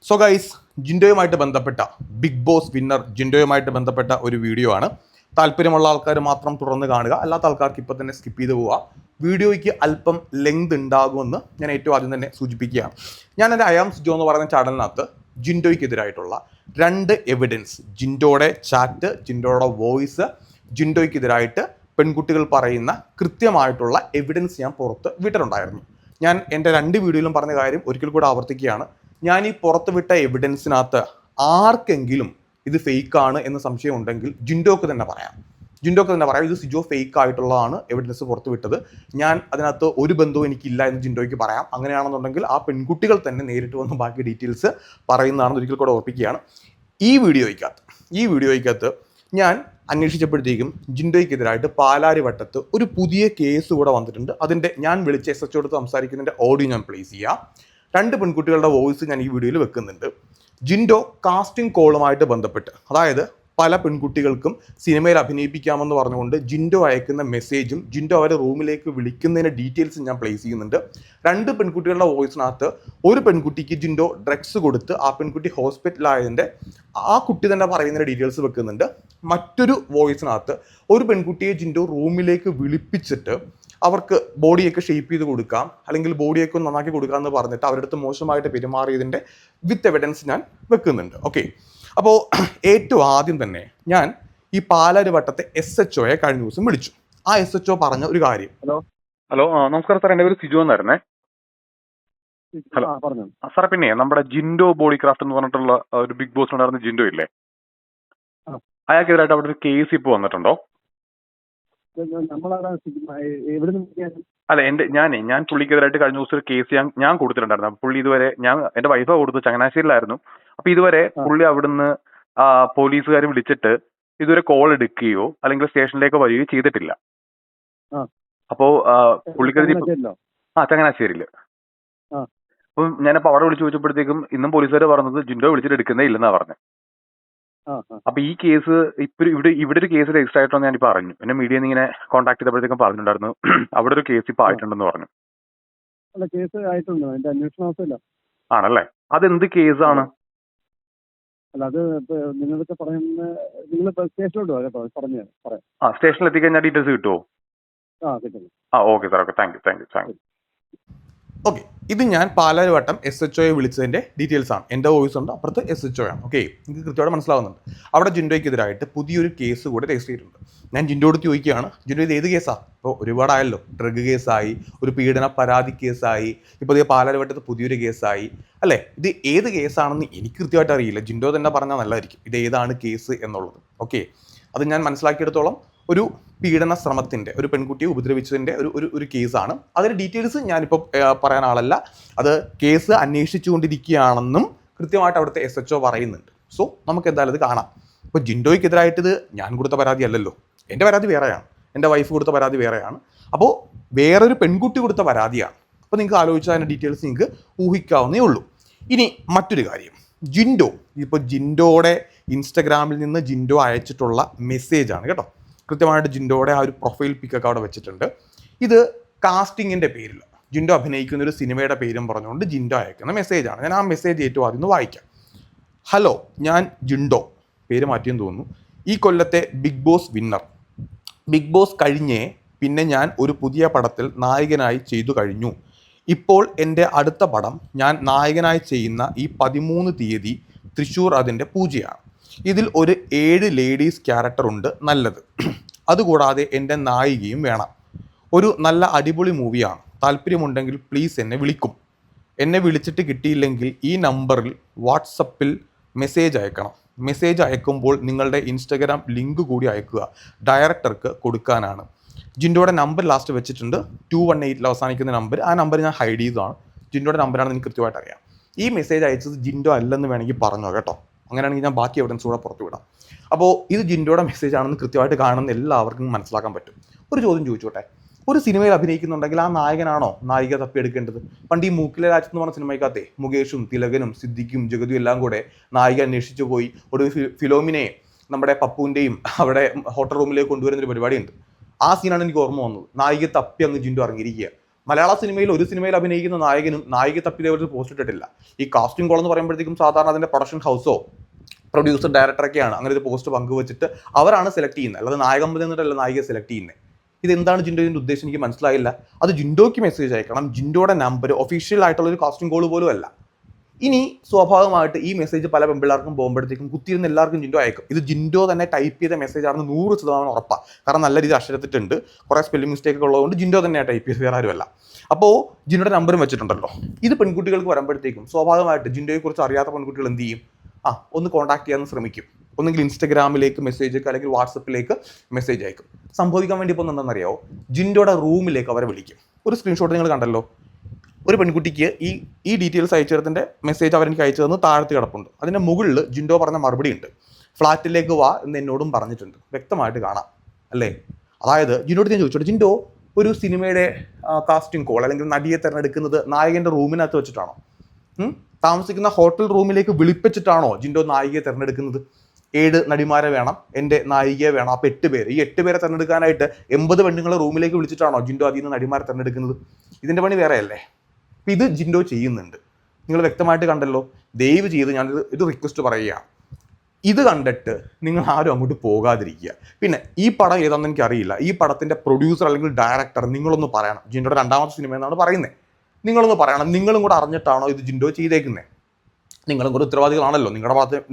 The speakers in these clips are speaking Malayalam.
സോ ഗൈസ്, ജിൻഡോയുമായിട്ട് ബന്ധപ്പെട്ട ബിഗ് ബോസ് വിന്നർ ജിൻഡോയുമായിട്ട് ബന്ധപ്പെട്ട ഒരു വീഡിയോ ആണ്. താല്പര്യമുള്ള ആൾക്കാർ മാത്രം തുടർന്ന് കാണുക, അല്ലാത്ത ആൾക്കാർക്ക് ഇപ്പോൾ തന്നെ സ്കിപ്പ് ചെയ്ത് പോവുക. വീഡിയോയ്ക്ക് അല്പം ലെങ്ത് ഉണ്ടാകുമെന്ന് ഞാൻ ഏറ്റവും ആദ്യം തന്നെ സൂചിപ്പിക്കുകയാണ്. ഞാൻ എൻ്റെ അയാം സിജോ എന്ന് പറയുന്ന ചാനലിനകത്ത് ജിൻഡോയ്ക്കെതിരായിട്ടുള്ള 2 എവിഡൻസ്, ജിൻഡോയുടെ ചാറ്റ്, ജിൻഡോയുടെ വോയിസ്, ജിൻഡോയ്ക്കെതിരായിട്ട് പെൺകുട്ടികൾ പറയുന്ന കൃത്യമായിട്ടുള്ള എവിഡൻസ് ഞാൻ പുറത്ത് വിട്ടിട്ടുണ്ടായിരുന്നു. ഞാൻ എൻ്റെ 2 വീഡിയോയിലും പറഞ്ഞ കാര്യം ഒരിക്കൽ കൂടെ ആവർത്തിക്കുകയാണ്. ഞാൻ ഈ പുറത്ത് വിട്ട എവിഡൻസിനകത്ത് ആർക്കെങ്കിലും ഇത് ഫേക്കാണ് എന്ന് സംശയം ഉണ്ടെങ്കിൽ ജിൻഡോക്ക് തന്നെ പറയാം. ഇത് സിജോ ഫേക്ക് ആയിട്ടുള്ളതാണ് എവിഡൻസ് പുറത്ത് വിട്ടത്. ഞാൻ അതിനകത്ത് ഒരു ബന്ധവും എനിക്കില്ല എന്ന് ജിൻഡോയ്ക്ക് പറയാം. അങ്ങനെയാണെന്നുണ്ടെങ്കിൽ ആ പെൺകുട്ടികൾ തന്നെ നേരിട്ട് വന്ന് ബാക്കി ഡീറ്റെയിൽസ് പറയുന്നതാണെന്ന് ഒരിക്കൽ കൂടെ ഓർപ്പിക്കുകയാണ്. ഈ വീഡിയോയ്ക്കകത്ത് ഞാൻ അന്വേഷിച്ചപ്പോഴത്തേക്കും ജിൻഡോയ്ക്കെതിരായിട്ട് പാലാരിവട്ടത്ത് ഒരു പുതിയ കേസ് കൂടെ വന്നിട്ടുണ്ട്. അതിൻ്റെ ഞാൻ വിളിച്ച SHO എടുത്ത് സംസാരിക്കുന്നതിൻ്റെ ഓഡിയോ ഞാൻ പ്ലേസ് ചെയ്യാം. 2 പെൺകുട്ടികളുടെ വോയിസ് ഞാൻ ഈ വീഡിയോയിൽ വെക്കുന്നുണ്ട്. ജിൻഡോ കാസ്റ്റിംഗ് കോളുമായിട്ട് ബന്ധപ്പെട്ട്, അതായത് പല പെൺകുട്ടികൾക്കും സിനിമയിൽ അഭിനയിപ്പിക്കാമെന്ന് പറഞ്ഞുകൊണ്ട് ജിൻഡോ അയക്കുന്ന മെസ്സേജും ജിൻഡോ അവരെ റൂമിലേക്ക് വിളിക്കുന്നതിൻ്റെ ഡീറ്റെയിൽസും ഞാൻ പ്ലേസ് ചെയ്യുന്നുണ്ട്. 2 പെൺകുട്ടികളുടെ വോയിസിനകത്ത് ഒരു പെൺകുട്ടിക്ക് ജിൻഡോ ഡ്രഗ്സ് കൊടുത്ത് ആ പെൺകുട്ടി ഹോസ്പിറ്റലായതിൻ്റെ ആ കുട്ടി തന്നെ പറയുന്നതിൻ്റെ ഡീറ്റെയിൽസ് വെക്കുന്നുണ്ട്. മറ്റൊരു വോയിസിനകത്ത് ഒരു പെൺകുട്ടിയെ ജിൻഡോ റൂമിലേക്ക് വിളിപ്പിച്ചിട്ട് അവർക്ക് ബോഡിയൊക്കെ ഷേപ്പ് ചെയ്ത് കൊടുക്കാം, അല്ലെങ്കിൽ ബോഡിയൊക്കെ ഒന്ന് നന്നാക്കി കൊടുക്കാം എന്ന് പറഞ്ഞിട്ട് അവരുടെ അടുത്ത് മോശമായിട്ട് പെരുമാറിയതിൻ്റെ വിത്ത് എവിഡൻസ് ഞാൻ വെക്കുന്നുണ്ട്. ഓക്കെ, അപ്പോൾ ഏറ്റവും ആദ്യം തന്നെ ഞാൻ ഈ പാലാരിവട്ടത്തെ SHOയെ കഴിഞ്ഞ ദിവസം വിളിച്ചു. ആ SHO പറഞ്ഞ ഒരു കാര്യം. ഹലോ നമസ്കാരം സാർ, എൻ്റെ പേര് സിജു എന്നായിരുന്നേ. ഹലോ സാർ, പിന്നെ നമ്മുടെ ജിൻഡോ ബോഡി ക്രാഫ്റ്റ് എന്ന് പറഞ്ഞിട്ടുള്ള ഒരു ബിഗ് ബോസ് ഉണ്ടായിരുന്ന ജിൻഡോ ഇല്ലേ, അയാൾക്കെതിരായിട്ട് അവിടെ ഒരു കേസ് ഇപ്പോൾ വന്നിട്ടുണ്ടോ? അല്ല, ഞാൻ പുള്ളിക്കെതിരായിട്ട് കഴിഞ്ഞ ദിവസം ഒരു കേസ് ഞാൻ കൊടുത്തിട്ടുണ്ടായിരുന്നു. പുള്ളി ഇതുവരെ എന്റെ വൈഫാ കൊടുത്തു, ചങ്ങനാശ്ശേരിയിലായിരുന്നു. അപ്പൊ ഇതുവരെ പുള്ളി അവിടുന്ന് പോലീസുകാർ വിളിച്ചിട്ട് ഇതുവരെ കോൾ എടുക്കുകയോ അല്ലെങ്കിൽ സ്റ്റേഷനിലേക്കോ വരികയോ ചെയ്തിട്ടില്ല. അപ്പോ പുള്ളിക്കെതിരെ ചങ്ങനാശ്ശേരിയില്. അപ്പം ഞാനപ്പോ അവിടെ വിളിച്ചു ചോദിച്ചപ്പോഴത്തേക്കും ഇന്നും പോലീസുകാർ പറഞ്ഞത് ജിൻഡോ വിളിച്ചിട്ട് എടുക്കുന്നേ ഇല്ലെന്നാ പറഞ്ഞത്. അപ്പൊ ഈ കേസ് ഇവിടെ ഒരു കേസ് രജിസ്റ്റർ ആയിട്ടോന്ന് ഞാനിപ്പോ അറിഞ്ഞു. എന്നെ മീഡിയ ഇങ്ങനെ കോൺടാക്ട് ചെയ്തപ്പോഴത്തേക്കും പറഞ്ഞിട്ടുണ്ടായിരുന്നു അവിടെ ഒരു കേസ് ഇപ്പൊ ആയിട്ടുണ്ടെന്ന് പറഞ്ഞു. കേസ് ആയിട്ടുണ്ട്, അതിന്റെ അന്വേഷണത്തില്ല. ആണല്ലേ? അതെന്ത് കേസാണ്? അല്ല, അത് നിങ്ങളൊക്കെ പറയുന്ന നിങ്ങൾ സ്റ്റേഷനിലോട്ട് കേട്ടോ, പറയാം. സ്റ്റേഷനിൽ എത്തിക്കഴിഞ്ഞാൽ ഡീറ്റെയിൽസ് കിട്ടുമോ? കിട്ടും. Okay sir, okay, thank you. Okay, ഇത് ഞാൻ പാലാരിവട്ടം SHOയെ വിളിച്ചതിൻ്റെ ഡീറ്റെയിൽസ് ആണ്. എൻ്റെ വോയിസ് ഉണ്ട്, അപ്പുറത്ത് SHO ആണ്. ഓക്കെ, എനിക്ക് കൃത്യമായിട്ട് മനസ്സിലാവുന്നുണ്ട്. അവിടെ ജിൻഡോയ്ക്കെതിരായിട്ട് പുതിയൊരു കേസ് കൂടെ രജിസ്റ്റർ ചെയ്തിട്ടുണ്ട്. ഞാൻ ജിൻഡോയോട് ചോദിക്കുകയാണ്, ജിൻഡോ ഇത് ഏത് കേസാണ്? ഇപ്പോൾ ഒരുപാടായല്ലോ, ഡ്രഗ് കേസായി, ഒരു പീഡന പരാതി കേസായി, ഇപ്പോൾ ഇത് പാലാരിവട്ടത്ത് പുതിയൊരു കേസായി അല്ലേ? ഇത് ഏത് കേസാണെന്ന് എനിക്ക് കൃത്യമായിട്ട് അറിയില്ല. ജിൻഡോ തന്നെ പറഞ്ഞാൽ നല്ലതായിരിക്കും ഇത് ഏതാണ് കേസ് എന്നുള്ളത്. ഓക്കെ, അത് ഞാൻ മനസ്സിലാക്കിയെടുത്തോളം ഒരു പീഡന ശ്രമത്തിൻ്റെ, ഒരു പെൺകുട്ടിയെ ഉപദ്രവിച്ചതിൻ്റെ ഒരു കേസാണ്. അതിൻ്റെ ഡീറ്റെയിൽസ് ഞാനിപ്പോൾ പറയാൻ ആളല്ല. അത് കേസ് അന്വേഷിച്ചുകൊണ്ടിരിക്കുകയാണെന്നും കൃത്യമായിട്ട് അവിടുത്തെ SHO പറയുന്നുണ്ട്. സോ നമുക്ക് എന്തായാലും ഇത് കാണാം. ഇപ്പോൾ ജിൻഡോയ്ക്കെതിരായിട്ടിത് ഞാൻ കൊടുത്ത പരാതി അല്ലല്ലോ, എൻ്റെ പരാതി വേറെയാണ്, എൻ്റെ വൈഫ് കൊടുത്ത പരാതി വേറെയാണ്. അപ്പോൾ വേറൊരു പെൺകുട്ടി കൊടുത്ത പരാതിയാണ്. അപ്പോൾ നിങ്ങൾക്ക് ആലോചിച്ചാൽ അതിൻ്റെ ഡീറ്റെയിൽസ് നിങ്ങൾക്ക് ഊഹിക്കാവുന്നേ ഉള്ളൂ. ഇനി മറ്റൊരു കാര്യം, ജിൻഡോയുടെ ഇൻസ്റ്റഗ്രാമിൽ നിന്ന് ജിൻഡോ അയച്ചിട്ടുള്ള മെസ്സേജാണ് കേട്ടോ. കൃത്യമായിട്ട് ജിൻഡോയുടെ ആ ഒരു പ്രൊഫൈൽ പിക്കൊക്കെ അവിടെ വെച്ചിട്ടുണ്ട്. ഇത് കാസ്റ്റിങ്ങിൻ്റെ പേരിൽ ജിൻഡോ അഭിനയിക്കുന്ന ഒരു സിനിമയുടെ പേരും പറഞ്ഞുകൊണ്ട് ജിൻഡോ അയക്കുന്ന മെസ്സേജാണ്. ഞാൻ ആ മെസ്സേജ് ഏറ്റവും ആദ്യം ഒന്ന് വായിക്കാം. ഹലോ, ഞാൻ ജിൻഡോ, പേര് മാറ്റിയെന്ന് തോന്നുന്നു, ഈ കൊല്ലത്തെ Bigg Boss winner. Bigg Boss കഴിഞ്ഞേ പിന്നെ ഞാൻ ഒരു പുതിയ പടത്തിൽ നായകനായി ചെയ്തു കഴിഞ്ഞു. ഇപ്പോൾ എൻ്റെ അടുത്ത പടം ഞാൻ നായകനായി ചെയ്യുന്ന ഈ 13 തീയതി തൃശ്ശൂർ അതിൻ്റെ പൂജയാണ്. ഇതിൽ ഒരു 7 ലേഡീസ് ക്യാരക്ടർ ഉണ്ട്, നല്ലത്. അതുകൂടാതെ എൻ്റെ നായികയും വേണം. ഒരു നല്ല അടിപൊളി മൂവിയാണ്. താല്പര്യമുണ്ടെങ്കിൽ പ്ലീസ് എന്നെ വിളിക്കും. എന്നെ വിളിച്ചിട്ട് കിട്ടിയില്ലെങ്കിൽ ഈ നമ്പറിൽ വാട്സപ്പിൽ മെസ്സേജ് അയക്കണം. മെസ്സേജ് അയക്കുമ്പോൾ നിങ്ങളുടെ ഇൻസ്റ്റഗ്രാം ലിങ്ക് കൂടി അയക്കുക, ഡയറക്ടർക്ക് കൊടുക്കാനാണ്. ജിൻഡോയുടെ നമ്പർ ലാസ്റ്റ് വെച്ചിട്ടുണ്ട്, 218 അവസാനിക്കുന്ന നമ്പർ. ആ നമ്പർ ഞാൻ ഹൈഡ് ചെയ്തതാണ്. ജിൻഡോയുടെ നമ്പറാണെന്ന് എനിക്ക് കൃത്യമായിട്ട് അറിയാം. ഈ മെസ്സേജ് അയച്ചത് ജിൻഡോ അല്ലെന്ന് വേണമെങ്കിൽ പറഞ്ഞോ കേട്ടോ. അങ്ങനെയാണെങ്കിൽ ഞാൻ ബാക്കി എവിഡൻസ് കൂടെ പുറത്തു വിടാം. അപ്പോൾ ഇത് ജിൻഡോയുടെ മെസ്സേജ് ആണെന്ന് കൃത്യമായിട്ട് കാണുന്ന എല്ലാവർക്കും മനസ്സിലാക്കാൻ പറ്റും. ഒരു ചോദ്യം ചോദിച്ചോട്ടെ, ഒരു സിനിമയിൽ അഭിനയിക്കുന്നുണ്ടെങ്കിൽ ആ നായകനാണോ നായിക തപ്പിയെടുക്കേണ്ടത്? പണ്ട് ഈ മൂക്കിലെ രാജ്യം എന്ന് പറഞ്ഞ സിനിമയ്ക്കകത്തെ മുകേഷും തിലകനും സിദ്ദിഖും ജഗതിയും എല്ലാം കൂടെ നായിക അന്വേഷിച്ചു പോയി ഒരു ഫിലോമിനെ നമ്മുടെ പപ്പുവിൻ്റെയും അവിടെ ഹോട്ടൽ റൂമിലേക്ക് കൊണ്ടുവരുന്നൊരു പരിപാടിയുണ്ട്. ആ സീനാണ് എനിക്ക് ഓർമ്മ വന്നത്. നായിക തപ്പി അങ്ങ് ജിൻഡോ ഇറങ്ങിയിരിക്കുക. മലയാള സിനിമയിൽ ഒരു സിനിമയിൽ അഭിനയിക്കുന്ന നായകനും നായിക തപ്പി ഒരു പോസ്റ്റ് ഇട്ടിട്ടില്ല. ഈ കാസ്റ്റിംഗ് കോൾ എന്ന് പറയുമ്പോഴത്തേക്കും സാധാരണ അതിന്റെ പ്രൊഡക്ഷൻ ഹൗസോ പ്രൊഡ്യൂസർ ഡയറക്ടറൊക്കെയാണ് അങ്ങനെ ഒരു പോസ്റ്റ് പങ്കുവച്ചിട്ട് അവരാണ് സെലക്ട് ചെയ്യുന്നത്, അല്ലാതെ നായകൻ എന്നിട്ടല്ല നായികയെ സെലക്ട് ചെയ്യുന്നത്. ഇതെന്താണ് ജിൻഡോയുടെ ഉദ്ദേശം എനിക്ക് മനസ്സിലായില്ല. അത് ജിൻഡോയ്ക്ക് മെസ്സേജ് അയക്കണം, ജിൻഡോയുടെ നമ്പർ ഒഫീഷ്യൽ ആയിട്ടുള്ള ഒരു കാസ്റ്റിംഗ് കോൾ പോലും അല്ല. ഇനി സ്വാഭാവികമായിട്ട് ഈ മെസ്സേജ് പല പെമ്പിള്ളേർക്കും പോകുമ്പോഴത്തേക്കും കുത്തിയിരുന്ന് എല്ലാവർക്കും ജിൻഡോ അയക്കും. ഇത് ജിൻഡോ തന്നെ ടൈപ്പ് ചെയ്ത മെസ്സേജ് ആണെന്ന് 100% ഉറപ്പാണ്. കാരണം നല്ല രീതിയിൽ അക്ഷരത്തിട്ടുണ്ട്, കുറേ സ്പെല്ലിംഗ് മിസ്റ്റേക്ക് ഒക്കെ ഉള്ളതുകൊണ്ട് ജിൻഡോ തന്നെയാണ് ടൈപ്പ് ചെയ്ത്, വേറെ ആരുമല്ല. അപ്പോൾ ജിൻഡോയുടെ നമ്പറും വെച്ചിട്ടുണ്ടല്ലോ. ഇത് പെൺകുട്ടികൾക്ക് വരുമ്പോഴത്തേക്കും സ്വാഭാവികമായിട്ട് ജിൻഡോയെക്കുറിച്ച് അറിയാത്ത പെൺകുട്ടികൾ എന്ത് ചെയ്യും? ഒന്ന് കോൺടാക്ട് ചെയ്യാൻ ശ്രമിക്കും. ഒന്നെങ്കിൽ ഇൻസ്റ്റഗ്രാമിലേക്ക് മെസ്സേജ് അയക്കും, അല്ലെങ്കിൽ വാട്സപ്പിലേക്ക് മെസ്സേജ് അയക്കും. സംഭവിക്കാൻ വേണ്ടി ഇപ്പോൾ എന്താണെന്നറിയാമോ? ജിൻഡോയുടെ റൂമിലേക്ക് അവരെ വിളിക്കും. ഒരു സ്ക്രീൻഷോട്ട് നിങ്ങൾ കണ്ടല്ലോ. ഒരു പെൺകുട്ടിക്ക് ഈ ഡീറ്റെയിൽസ് അയച്ചതിൻ്റെ മെസ്സേജ് അവരെനിക്ക് അയച്ചു തന്ന് താഴത്ത് കിടപ്പുണ്ട്. അതിൻ്റെ മുകളിൽ ജിൻഡോ പറഞ്ഞ മറുപടി ഉണ്ട്. ഫ്ലാറ്റിലേക്ക് വാ എന്ന് എന്നോടും പറഞ്ഞിട്ടുണ്ട്. വ്യക്തമായിട്ട് കാണാം അല്ലേ? അതായത് ജിൻഡോട് ഞാൻ ചോദിച്ചോട്ടെ, ജിൻഡോ ഒരു സിനിമയുടെ കാസ്റ്റിംഗ് കോൾ അല്ലെങ്കിൽ നടിയെ തിരഞ്ഞെടുക്കുന്നത് നായകൻ്റെ റൂമിനകത്ത് വെച്ചിട്ടാണോ? താമസിക്കുന്ന ഹോട്ടൽ റൂമിലേക്ക് വിളിപ്പിച്ചിട്ടാണോ ജിൻഡോ നായികയെ തിരഞ്ഞെടുക്കുന്നത്? 7 നടിമാരെ വേണം, എൻ്റെ നായികയെ വേണം, അപ്പോൾ 8 പേര്. ഈ 8 പേരെ തിരഞ്ഞെടുക്കാനായിട്ട് 80 പെണ്ണുങ്ങളെ റൂമിലേക്ക് വിളിച്ചിട്ടാണോ ജിൻഡോ അതിൽ നിന്ന് നടിമാരെ തിരഞ്ഞെടുക്കുന്നത്? ഇതിൻ്റെ പണി വേറെ അല്ലേ? അപ്പം ഇത് ജിൻഡോ ചെയ്യുന്നുണ്ട്. നിങ്ങൾ വ്യക്തമായിട്ട് കണ്ടല്ലോ. ദയവ് ചെയ്ത് ഞാൻ ഒരു റിക്വസ്റ്റ് പറയുകയാണ്, ഇത് കണ്ടിട്ട് നിങ്ങൾ ആരും അങ്ങോട്ട് പോകാതിരിക്കുക. പിന്നെ ഈ പടം ഏതാണെന്ന് എനിക്കറിയില്ല. ഈ പടത്തിൻ്റെ പ്രൊഡ്യൂസർ അല്ലെങ്കിൽ ഡയറക്ടർ നിങ്ങളൊന്ന് പറയണം. ജിൻഡോയുടെ 2ാമത്തെ സിനിമ എന്നാണ് പറയുന്നത്. നിങ്ങളൊന്ന് പറയണം, നിങ്ങളും കൂടെ അറിഞ്ഞിട്ടാണോ ഇത് ജിൻഡോ ചെയ്തേക്കുന്നത്? നിങ്ങളും കൂടെ ഉത്തരവാദികളാണല്ലോ.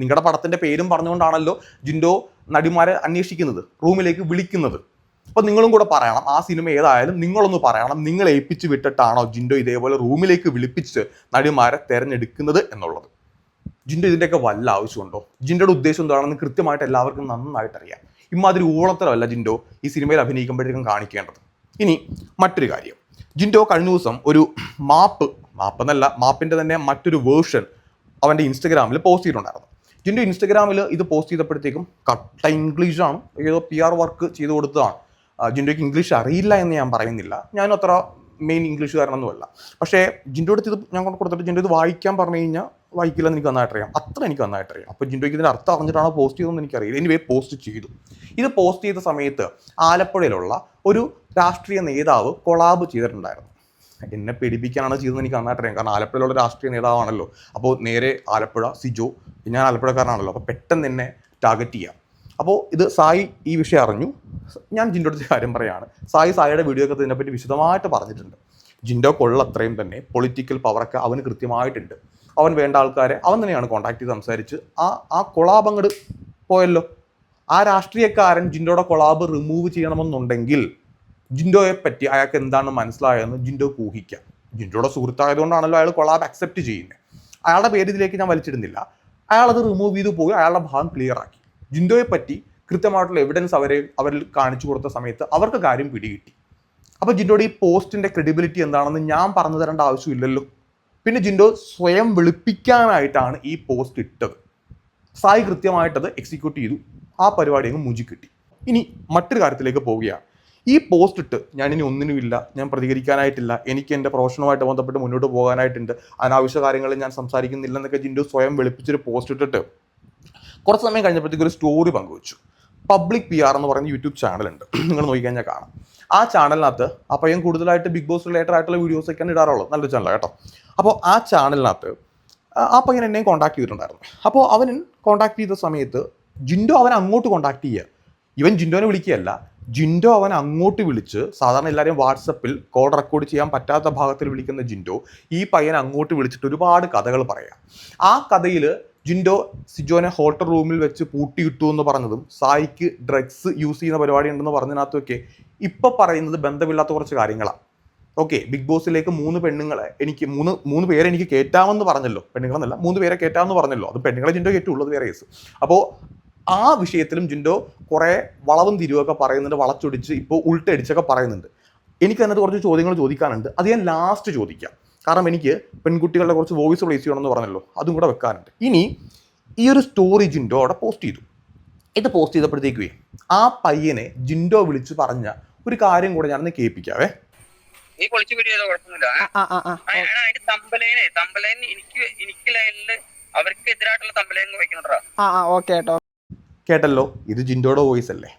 നിങ്ങളുടെ പടത്തിൻ്റെ പേരും പറഞ്ഞുകൊണ്ടാണല്ലോ ജിൻഡോ നടിമാരെ അന്വേഷിക്കുന്നത്, റൂമിലേക്ക് വിളിക്കുന്നത്. അപ്പോൾ നിങ്ങളും കൂടെ പറയണം, ആ സിനിമ ഏതായാലും നിങ്ങളൊന്ന് പറയണം, നിങ്ങൾ ഏൽപ്പിച്ച് വിട്ടിട്ടാണോ ജിൻഡോ ഇതേപോലെ റൂമിലേക്ക് വിളിപ്പിച്ച് നടിമാരെ തിരഞ്ഞെടുക്കുന്നത് എന്നുള്ളത്. ജിൻഡോ ഇതിൻ്റെയൊക്കെ വല്ല ആവശ്യമുണ്ടോ? ജിൻഡോയുടെ ഉദ്ദേശം എന്താണെന്ന് കൃത്യമായിട്ട് എല്ലാവർക്കും നന്നായിട്ട് അറിയാം. ഇമാതിരി ഊളത്തരമല്ല ജിൻഡോ ഈ സിനിമയിൽ അഭിനയിക്കുമ്പോഴത്തേക്കും കാണിക്കേണ്ടത്. ഇനി മറ്റൊരു കാര്യം, ജിൻഡോ കഴിഞ്ഞ ദിവസം ഒരു മാപ്പിൻ്റെ തന്നെ മറ്റൊരു വേർഷൻ അവൻ്റെ ഇൻസ്റ്റഗ്രാമിൽ പോസ്റ്റ് ചെയ്തിട്ടുണ്ടായിരുന്നു. ജിൻഡോ ഇൻസ്റ്റഗ്രാമിൽ ഇത് പോസ്റ്റ് ചെയ്തപ്പോഴത്തേക്കും കട്ട ഇംഗ്ലീഷാണ്, ഏതോ PR വർക്ക് ചെയ്ത് കൊടുത്തതാണ്. ജിൻഡോയ്ക്ക് ഇംഗ്ലീഷ് അറിയില്ല എന്ന് ഞാൻ പറയുന്നില്ല, ഞാനും അത്ര മെയിൻ ഇംഗ്ലീഷുകാരനൊന്നുമല്ല. പക്ഷേ ജിൻഡോയുടെ ഇത് ഞാൻ കൊടുത്തിട്ട് ജിൻഡോ ഇത് വായിക്കാൻ പറഞ്ഞു കഴിഞ്ഞാൽ വായിക്കില്ലെന്ന് എനിക്ക് നന്നായിട്ടറിയാം, അത്ര എനിക്ക് നന്നായിട്ടറിയാം. അപ്പോൾ ജിൻഡോയ്ക്ക് ഇതിൻ്റെ അർത്ഥം അറിഞ്ഞിട്ടാണോ പോസ്റ്റ് ചെയ്തതെന്ന് എനിക്കറിയില്ല. എനിവേ പോസ്റ്റ് ചെയ്തു. ഇത് പോസ്റ്റ് ചെയ്ത സമയത്ത് ആലപ്പുഴയിലുള്ള ഒരു രാഷ്ട്രീയ നേതാവ് കൊളാബ് ചെയ്തിട്ടുണ്ടായിരുന്നു. എന്നെ പേടിപ്പിക്കാനാണ് ചെയ്തതെന്ന് എനിക്ക് നന്നായിട്ടറിയാം. കാരണം ആലപ്പുഴയിലുള്ള രാഷ്ട്രീയ നേതാവാണല്ലോ. അപ്പോൾ നേരെ ആലപ്പുഴ സിജോ, ഞാൻ ആലപ്പുഴക്കാരനാണല്ലോ, അപ്പോൾ പെട്ടെന്ന് എന്നെ ടാർഗറ്റ് ചെയ്യാം. അപ്പോൾ ഇത് സായി ഈ വിഷയം അറിഞ്ഞു. ഞാൻ ജിൻഡോയുടെ കാര്യം പറയുകയാണ്. സായിയുടെ വീഡിയോ ഒക്കെ ഇതിനെപ്പറ്റി വിശദമായിട്ട് പറഞ്ഞിട്ടുണ്ട്. ജിൻഡോ കൊള്ളത്രയും തന്നെ പൊളിറ്റിക്കൽ പവറൊക്കെ അവന് കൃത്യമായിട്ടുണ്ട്. അവൻ വേണ്ട ആൾക്കാരെ അവൻ തന്നെയാണ് കോൺടാക്ട് ചെയ്ത് സംസാരിച്ച് ആ കൊളാബ് അങ്ങോട്ട് പോയല്ലോ. ആ രാഷ്ട്രീയക്കാരൻ ജിൻഡോയുടെ കൊളാബ് റിമൂവ് ചെയ്യണമെന്നുണ്ടെങ്കിൽ ജിൻഡോയെ പറ്റി അയാൾക്ക് എന്താണ് മനസ്സിലായതെന്ന് ജിൻഡോക്ക് ഊഹിക്കാം. ജിൻഡോയുടെ സുഹൃത്തായതുകൊണ്ടാണല്ലോ അയാൾ കൊളാബ് അക്സെപ്റ്റ് ചെയ്യുന്നത്. അയാളുടെ പേര് ഇതിലേക്ക് ഞാൻ വലിച്ചിടുന്നില്ല. അയാളത് റിമൂവ് ചെയ്ത് പോയി അയാളുടെ ഭാഗം ക്ലിയർ ആക്കി. ജിൻഡോയെ പറ്റി കൃത്യമായിട്ടുള്ള എവിഡൻസ് അവരിൽ കാണിച്ചു കൊടുത്ത സമയത്ത് അവർക്ക് കാര്യം പിടികിട്ടി. അപ്പോൾ ജിൻഡോയുടെ ഈ പോസ്റ്റിൻ്റെ ക്രെഡിബിലിറ്റി എന്താണെന്ന് ഞാൻ പറഞ്ഞു തരേണ്ട ആവശ്യമില്ലല്ലോ. പിന്നെ ജിൻഡോ സ്വയം വെളുപ്പിക്കാനായിട്ടാണ് ഈ പോസ്റ്റ് ഇട്ടത്. സായി കൃത്യമായിട്ടത് എക്സിക്യൂട്ട് ചെയ്തു. ആ പരിപാടി അങ്ങ് മൂഞ്ചി കിട്ടി. ഇനി മറ്റൊരു കാര്യത്തിലേക്ക് പോവുകയാണ്. ഈ പോസ്റ്റ് ഇട്ട് ഞാനിനി ഒന്നിനുമില്ല, ഞാൻ പ്രതികരിക്കാനായിട്ടില്ല, എനിക്ക് എൻ്റെ പ്രൊഫഷനുമായിട്ട് ബന്ധപ്പെട്ട് മുന്നോട്ട് പോകാനായിട്ടുണ്ട്, അനാവശ്യ കാര്യങ്ങളിൽ ഞാൻ സംസാരിക്കുന്നില്ല എന്നൊക്കെ ജിൻഡോ സ്വയം വെളുപ്പിച്ചൊരു പോസ്റ്റ് ഇട്ടിട്ട് കുറച്ച് സമയം കഴിഞ്ഞപ്പോഴത്തേക്ക് ഒരു സ്റ്റോറി പങ്കുവച്ചു. പബ്ലിക് PR എന്ന് പറയുന്ന യൂട്യൂബ് ചാനലുണ്ട്, നിങ്ങൾ നോക്കിക്കഴിഞ്ഞാൽ കാണാം. ആ ചാനലിനകത്ത് ആ പയ്യൻ കൂടുതലായിട്ട് ബിഗ് ബോസ് റിലേറ്റഡ് ആയിട്ടുള്ള വീഡിയോസൊക്കെയാണ് ഇടാറുള്ളത്, നല്ലൊരു ചാനലാണ് കേട്ടോ. അപ്പോൾ ആ ചാനലിനകത്ത് ആ പയ്യൻ എന്നെയും കോൺടാക്ട് ചെയ്തിട്ടുണ്ടായിരുന്നു. അപ്പോൾ അവൻ കോൺടാക്ട് ചെയ്ത സമയത്ത് ജിൻഡോ അവനെ അങ്ങോട്ട് കോൺടാക്ട് ചെയ്യുക. ഇവൻ ജിൻഡോനെ വിളിക്കുകയല്ല, ജിൻഡോ അവൻ അങ്ങോട്ട് വിളിച്ച്, സാധാരണ എല്ലാവരെയും വാട്സപ്പിൽ കോൾ റെക്കോർഡ് ചെയ്യാൻ പറ്റാത്ത ഭാഗത്തിൽ വിളിക്കുന്ന ജിൻഡോ ഈ പയ്യനെ അങ്ങോട്ട് വിളിച്ചിട്ട് ഒരുപാട് കഥകൾ പറയാം. ആ കഥയിൽ ജിൻഡോ സിജോനെ ഹോട്ടൽ റൂമിൽ വെച്ച് പൂട്ടിയിട്ടു എന്ന് പറഞ്ഞതും സായിക്ക് ഡ്രഗ്സ് യൂസ് ചെയ്യുന്ന പരിപാടി ഉണ്ടെന്ന് പറഞ്ഞതിനകത്തൊക്കെ ഇപ്പോൾ പറയുന്നത് ബന്ധമില്ലാത്ത കുറച്ച് കാര്യങ്ങളാണ്. ഓക്കെ, ബിഗ് ബോസിലേക്ക് 3 പെണ്ണുങ്ങളെ എനിക്ക് മൂന്ന് പേരെ എനിക്ക് കയറ്റാമെന്ന് പറഞ്ഞല്ലോ. പെണ്ണുങ്ങളെന്നല്ല, 3 പേരെ കയറ്റാമെന്ന് പറഞ്ഞല്ലോ. അത് പെണ്ണുങ്ങളെ ജിൻഡോ കയറ്റുള്ളത് വേറെ കേസ്. അപ്പോൾ ആ വിഷയത്തിലും ജിൻഡോ കുറേ വളവും തിരിവൊക്കെ പറയുന്നുണ്ട്, വളച്ചൊടിച്ച് ഇപ്പോൾ ഉൾട്ടടിച്ചൊക്കെ പറയുന്നുണ്ട്. എനിക്ക് അതിനകത്ത് കുറച്ച് ചോദ്യങ്ങൾ ചോദിക്കാനുണ്ട്. അത് ഞാൻ ലാസ്റ്റ് ചോദിക്കാം. കാരണം എനിക്ക് പെൺകുട്ടികളുടെ കുറച്ച് വോയിസ് പ്ലേസ് ചെയ്യണമെന്ന് പറഞ്ഞല്ലോ, അതും കൂടെ വെക്കാനുണ്ട്. ഇനി ഈ ഒരു സ്റ്റോറി ജിൻഡോ അവിടെ പോസ്റ്റ് ചെയ്തു. ഇത് പോസ്റ്റ് ചെയ്തപ്പോഴത്തേക്കുവേ ആ പയ്യനെ ജിൻഡോ വിളിച്ച് പറഞ്ഞ ഒരു കാര്യം കൂടെ ഞാനൊന്ന് കേൾപ്പിക്കാവേ. നീ പൊളിച്ചു വീഡിയോ ചെയ്തോ, കുഴപ്പമൊന്നുമില്ല. അതിന്റെ തമ്പലൈൻ എനിക്ക് ലൈനില് അവർക്ക് എതിരായിട്ടുള്ള തമ്പലൈൻ വെക്കണോ? കേട്ടല്ലോ, ഇത് ജിൻഡോയുടെ വോയിസ് അല്ലേ.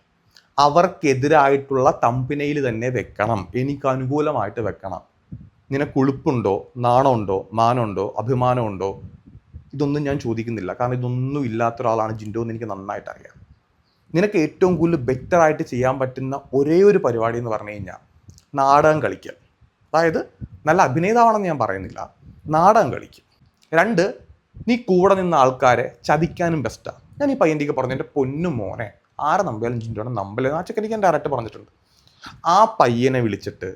അവർക്കെതിരായിട്ടുള്ള തമ്പനയിൽ തന്നെ വെക്കണം, എനിക്ക് അനുകൂലമായിട്ട് വെക്കണം. നിനക്ക് ഉളുപ്പുണ്ടോ, നാണമുണ്ടോ, മാനമുണ്ടോ, അഭിമാനമുണ്ടോ? ഇതൊന്നും ഞാൻ ചോദിക്കുന്നില്ല. കാരണം ഇതൊന്നും ഇല്ലാത്ത ഒരാളാണ് ജിൻഡോ എന്ന് എനിക്ക് നന്നായിട്ട് അറിയാം. നിനക്ക് ഏറ്റവും കൂടുതൽ ബെറ്ററായിട്ട് ചെയ്യാൻ പറ്റുന്ന ഒരേ ഒരു പരിപാടി എന്ന് പറഞ്ഞു കഴിഞ്ഞാൽ നാടകം കളിക്കുക. അതായത് നല്ല അഭിനേതാവാണെന്ന് ഞാൻ പറയുന്നില്ല, നാടകം കളിക്കും. 2, നീ കൂടെ നിന്ന ആൾക്കാരെ ചതിക്കാനും ബെസ്റ്റാണ്. ഞാൻ ഈ പയ്യൻ്റെക്ക് പറഞ്ഞു, എൻ്റെ പൊന്നു മോനെ, ആരെ നമ്പിയാലും ജിൻഡോനെ നമ്പലേ, ആ ചെക്കനിക്ക് ഞാൻ ഡയറക്റ്റ് പറഞ്ഞിട്ടുണ്ട്. ആ പയ്യനെ വിളിച്ചിട്ട്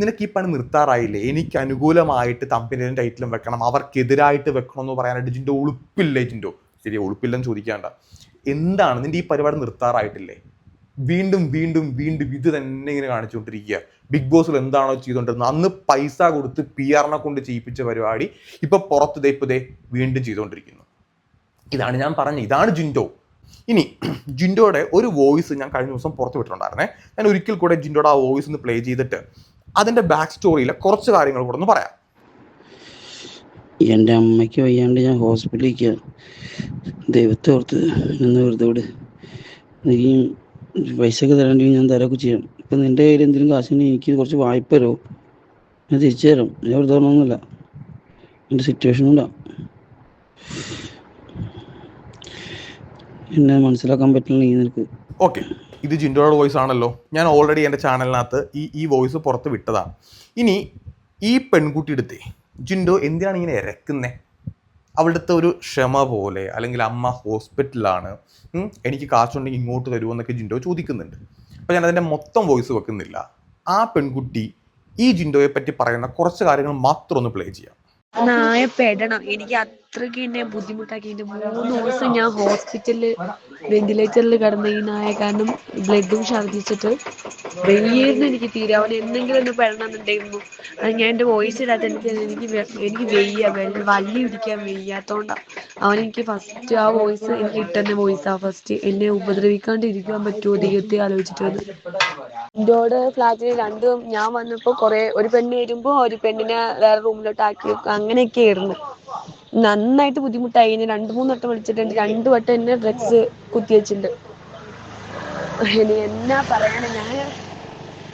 നിനക്ക് ഈ പണി നിർത്താറായില്ലേ, എനിക്ക് അനുകൂലമായിട്ട് തമ്പനയിലും ടൈറ്റിലും വെക്കണം, അവർക്കെതിരായിട്ട് വെക്കണം എന്ന് പറയാനായിട്ട് ജിൻഡോ ഉളുപ്പില്ലേ? ജിൻഡോ ശരി ഉളുപ്പില്ലെന്ന് ചോദിക്കാണ്ട, എന്താണ് നിൻ്റെ ഈ പരിപാടി നിർത്താറായിട്ടില്ലേ? വീണ്ടും വീണ്ടും വീണ്ടും ഇത് തന്നെ ഇങ്ങനെ കാണിച്ചുകൊണ്ടിരിക്കുക. ബിഗ് ബോസിൽ എന്താണോ ചെയ്തുകൊണ്ടിരുന്നത്, അന്ന് പൈസ കൊടുത്ത് PR-നെ കൊണ്ട് ചെയ്യിപ്പിച്ച പരിപാടി ഇപ്പൊ പുറത്ത് ഇപ്പതേ വീണ്ടും ചെയ്തുകൊണ്ടിരിക്കുന്നു. ഇതാണ് ഞാൻ പറഞ്ഞത്, ഇതാണ് ജിൻഡോ. ഇനി ജിൻഡോയുടെ ഒരു വോയിസ് ഞാൻ കഴിഞ്ഞ ദിവസം പുറത്ത് വിട്ടിട്ടുണ്ടായിരുന്നേ. ഞാൻ ഒരിക്കൽ കൂടെ ജിൻഡോയുടെ ആ വോയിസ് ഒന്ന് പ്ലേ ചെയ്തിട്ട് അതിന്റെ ബാക്ക് സ്റ്റോറിയിലെ കുറച്ച് കാര്യങ്ങൾ കൂടെ ഒന്ന് പറയാം. എൻ്റെ അമ്മയ്ക്ക് വയ്യാണ്ട് ഞാൻ ഹോസ്പിറ്റലിലേക്ക് ദൈവത്തെ ഓർത്ത് നിന്ന് വെറുതെ വിട്. ഈ പൈസയൊക്കെ തരേണ്ടി ഞാൻ തരമൊക്കെ ചെയ്യാം. ഇപ്പം നിൻ്റെ കയ്യിൽ എന്തെങ്കിലും കാശിന് എനിക്ക് കുറച്ച് വായ്പ തരുമോ? ഞാൻ തിരിച്ചു തരാം. ഞാൻ വെറുതെ പറഞ്ഞൊന്നുമില്ല, എൻ്റെ സിറ്റുവേഷൻ കൊണ്ടാണ്. എന്നെ മനസ്സിലാക്കാൻ പറ്റില്ല നിനക്ക്. ഓക്കെ, ഇത് ജിൻഡോയുടെ വോയിസ് ആണല്ലോ. ഞാൻ ഓൾറെഡി എൻ്റെ ചാനലിനകത്ത് ഈ വോയിസ് പുറത്ത് വിട്ടതാണ്. ഇനി ഈ പെൺകുട്ടി എടുത്തേ ജിൻഡോ എന്തിനാണ് ഇങ്ങനെ ഇരക്കുന്നേ? അവിടുത്തെ ഒരു ക്ഷമ പോലെ, അല്ലെങ്കിൽ അമ്മ ഹോസ്പിറ്റലാണ്, എനിക്ക് കാശുണ്ടെങ്കിൽ ഇങ്ങോട്ട് തരുമോ എന്നൊക്കെ ജിൻഡോ ചോദിക്കുന്നുണ്ട്. അപ്പോൾ ഞാൻ അതിൻ്റെ മൊത്തം വോയിസ് വെക്കുന്നില്ല. ആ പെൺകുട്ടി ഈ ജിൻഡോയെ പറ്റി പറയുന്ന കുറച്ച് കാര്യങ്ങൾ മാത്രം ഒന്ന് പ്ലേ ചെയ്യാം. നായപ്പെടണം. എനിക്ക് അത്രയ്ക്ക് എന്നെ ബുദ്ധിമുട്ടാക്കിയിട്ട് 3 ദിവസം ഞാൻ ഹോസ്പിറ്റലിൽ വെന്റിലേറ്ററിൽ കിടന്ന ഈ നായ കാരണം ബ്ലഡും ഛർദ്ദിച്ചിട്ട് വെയ്യായിരുന്നു എനിക്ക് തീരെ. അവൻ എന്തെങ്കിലും ഒന്ന് പെടണമെന്നുണ്ടായിരുന്നു. അത് ഞാൻ എൻ്റെ വോയിസ് ഇടാത്ത എനിക്ക് വെയ്യ, വള്ളി പിടിക്കാൻ വെയ്യാത്തോണ്ടാണ്. അവനെനിക്ക് ഫസ്റ്റ് ആ വോയിസ് എനിക്ക് ഇട്ടെന്നെ വോയിസാ ഫസ്റ്റ്. എന്നെ ഉപദ്രവിക്കാണ്ട് ഇരിക്കാൻ പറ്റുമോ ദൈവത്തെ ആലോചിച്ചിട്ട് വന്ന്. എൻ്റെ ഫ്ലാറ്റിൽ ഞാൻ വന്നപ്പോൾ ഒരു പെണ്ണ് വരുമ്പോൾ ഒരു പെണ്ണിനെ വേറെ റൂമിലോട്ട് ആക്കി അങ്ങനെയൊക്കെ ആയിരുന്നു. നന്നായിട്ട് ബുദ്ധിമുട്ടായി. എന്നെ 2-3 വട്ടം വിളിച്ചിട്ടുണ്ട്. 2 വട്ടം എന്നെ ഡ്രഗ്സ് കുത്തിവെച്ചിട്ടുണ്ട്. ഇനി എന്നാ പറയാനാ,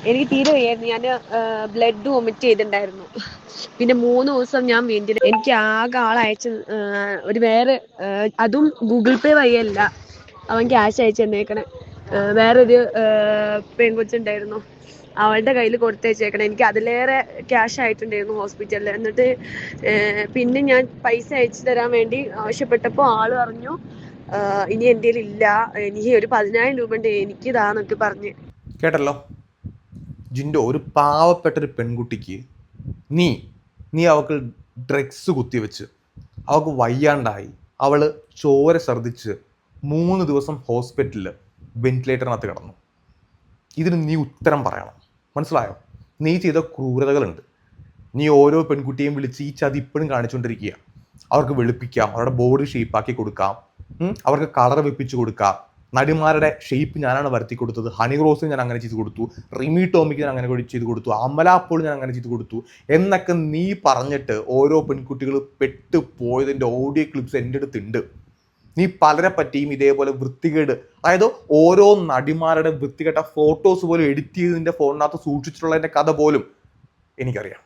എനിക്ക് തീരെ വയ്യായിരുന്നു. ഞാൻ ബ്ലഡ് വൊമിറ്റ് ചെയ്തിട്ടുണ്ടായിരുന്നു. പിന്നെ 3 ദിവസം ഞാൻ എനിക്ക് ആകെ ആളയച്ച് ഒരു വേറെ അതും ഗൂഗിൾ പേ വഴിയല്ല, അവൻ ക്യാഷ് അയച്ചു തന്നേക്കണേ. വേറൊരു പെൺകൊച്ചുണ്ടായിരുന്നു, അവളുടെ കയ്യിൽ കൊടുത്തയച്ചേക്കണം. എനിക്ക് അതിലേറെ ക്യാഷ് ആയിട്ടുണ്ടായിരുന്നു ഹോസ്പിറ്റലിൽ. എന്നിട്ട് പിന്നെ ഞാൻ പൈസ അയച്ചു തരാൻ വേണ്ടി ആവശ്യപ്പെട്ടപ്പോൾ ആള് പറഞ്ഞു ഇനി എൻ്റെ ഇല്ല, എനിക്ക് ഒരു 10,000 രൂപ ഉണ്ട്, എനിക്കിതാന്നൊക്കെ പറഞ്ഞ്. കേട്ടല്ലോ ജിൻഡോ, ഒരു പാവപ്പെട്ടൊരു പെൺകുട്ടിക്ക് നീ അവൾക്ക് ഡ്രഗ്സ് കുത്തിവെച്ച് അവൾക്ക് വയ്യാണ്ടായി, അവൾ ചോര ഛർദ്ദിച്ച് 3 ദിവസം ഹോസ്പിറ്റലിൽ വെന്റിലേറ്ററിനകത്ത് കിടന്നു. ഇതിന് നീ ഉത്തരം പറയണം, മനസ്സിലായോ? നീ ചെയ്ത ക്രൂരതകളുണ്ട്. നീ ഓരോ പെൺകുട്ടിയെയും വിളിച്ച് ഈ ചതി ഇപ്പോഴും കാണിച്ചുകൊണ്ടിരിക്കുക. അവർക്ക് വെളുപ്പിക്കാം, അവരുടെ ബോഡി ഷേപ്പാക്കി കൊടുക്കാം, അവർക്ക് കളർ വെപ്പിച്ച് കൊടുക്കാം. നടിമാരുടെ ഷേപ്പ് ഞാനാണ് വരുത്തി കൊടുത്തത്. ഹണി റോസിന് ഞാൻ അങ്ങനെ ചെയ്ത് കൊടുത്തു, റിമി ടോമിക്ക് ഞാൻ അങ്ങനെ ചെയ്ത് കൊടുത്തു, അമല പോൾ ഞാൻ അങ്ങനെ ചെയ്ത് കൊടുത്തു എന്നൊക്കെ നീ പറഞ്ഞിട്ട് ഓരോ പെൺകുട്ടികൾ പെട്ടുപോയതിൻ്റെ ഓഡിയോ ക്ലിപ്സ് എൻ്റെ അടുത്തുണ്ട്. നീ പലരെ പറ്റിയും ഇതേപോലെ വൃത്തികേട്, അതായത് ഓരോ നടിമാരുടെ വൃത്തികെട്ട ഫോട്ടോസ് പോലും എഡിറ്റ് ചെയ്ത് നിന്റെ ഫോണിനകത്ത് സൂക്ഷിച്ചിട്ടുള്ളതിൻ്റെ കഥ പോലും എനിക്കറിയാം.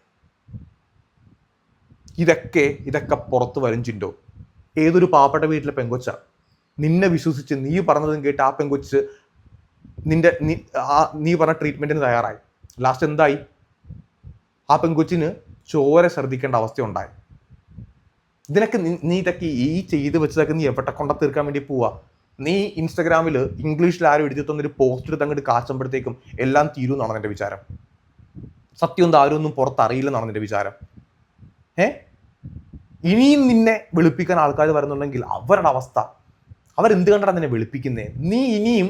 ഇതൊക്കെ പുറത്ത് വരും ജിൻഡോ. ഏതൊരു പാവപ്പെട്ട വീട്ടിലെ പെങ്കൊച്ച നിന്നെ വിശ്വസിച്ച് നീ പറഞ്ഞതും കേട്ട് ആ പെങ്കൊച്ച് നീ പറഞ്ഞ ട്രീറ്റ്മെന്റിന് തയ്യാറായി. ലാസ്റ്റ് എന്തായി? ആ പെങ്കൊച്ചിന് ചോര ഛർദ്ദിക്കേണ്ട അവസ്ഥ ഉണ്ടായി. ഇതിനൊക്കെ നീ ഇതൊക്കെ ഈ ചെയ്ത് വെച്ചതൊക്കെ നീ എവിടെ കൊണ്ട തീർക്കാൻ വേണ്ടി പോവാ? നീ ഇൻസ്റ്റഗ്രാമിൽ ഇംഗ്ലീഷിൽ ആരും എഴുതി തന്നൊരു പോസ്റ്റ് എടുത്ത് അങ്ങോട്ട് കാച്ചുമ്പോഴത്തേക്കും എല്ലാം തീരുമെന്നാണ് എൻ്റെ വിചാരം. സത്യം എന്താ ആരും ഒന്നും പുറത്തറിയില്ലെന്നാണ് എൻ്റെ വിചാരം. ഇനിയും നിന്നെ വെളുപ്പിക്കാൻ ആൾക്കാർ വരുന്നുണ്ടെങ്കിൽ അവരുടെ അവസ്ഥ, അവരെന്ത് കണ്ടാണ് നിന്നെ വെളുപ്പിക്കുന്നേ? നീ ഇനിയും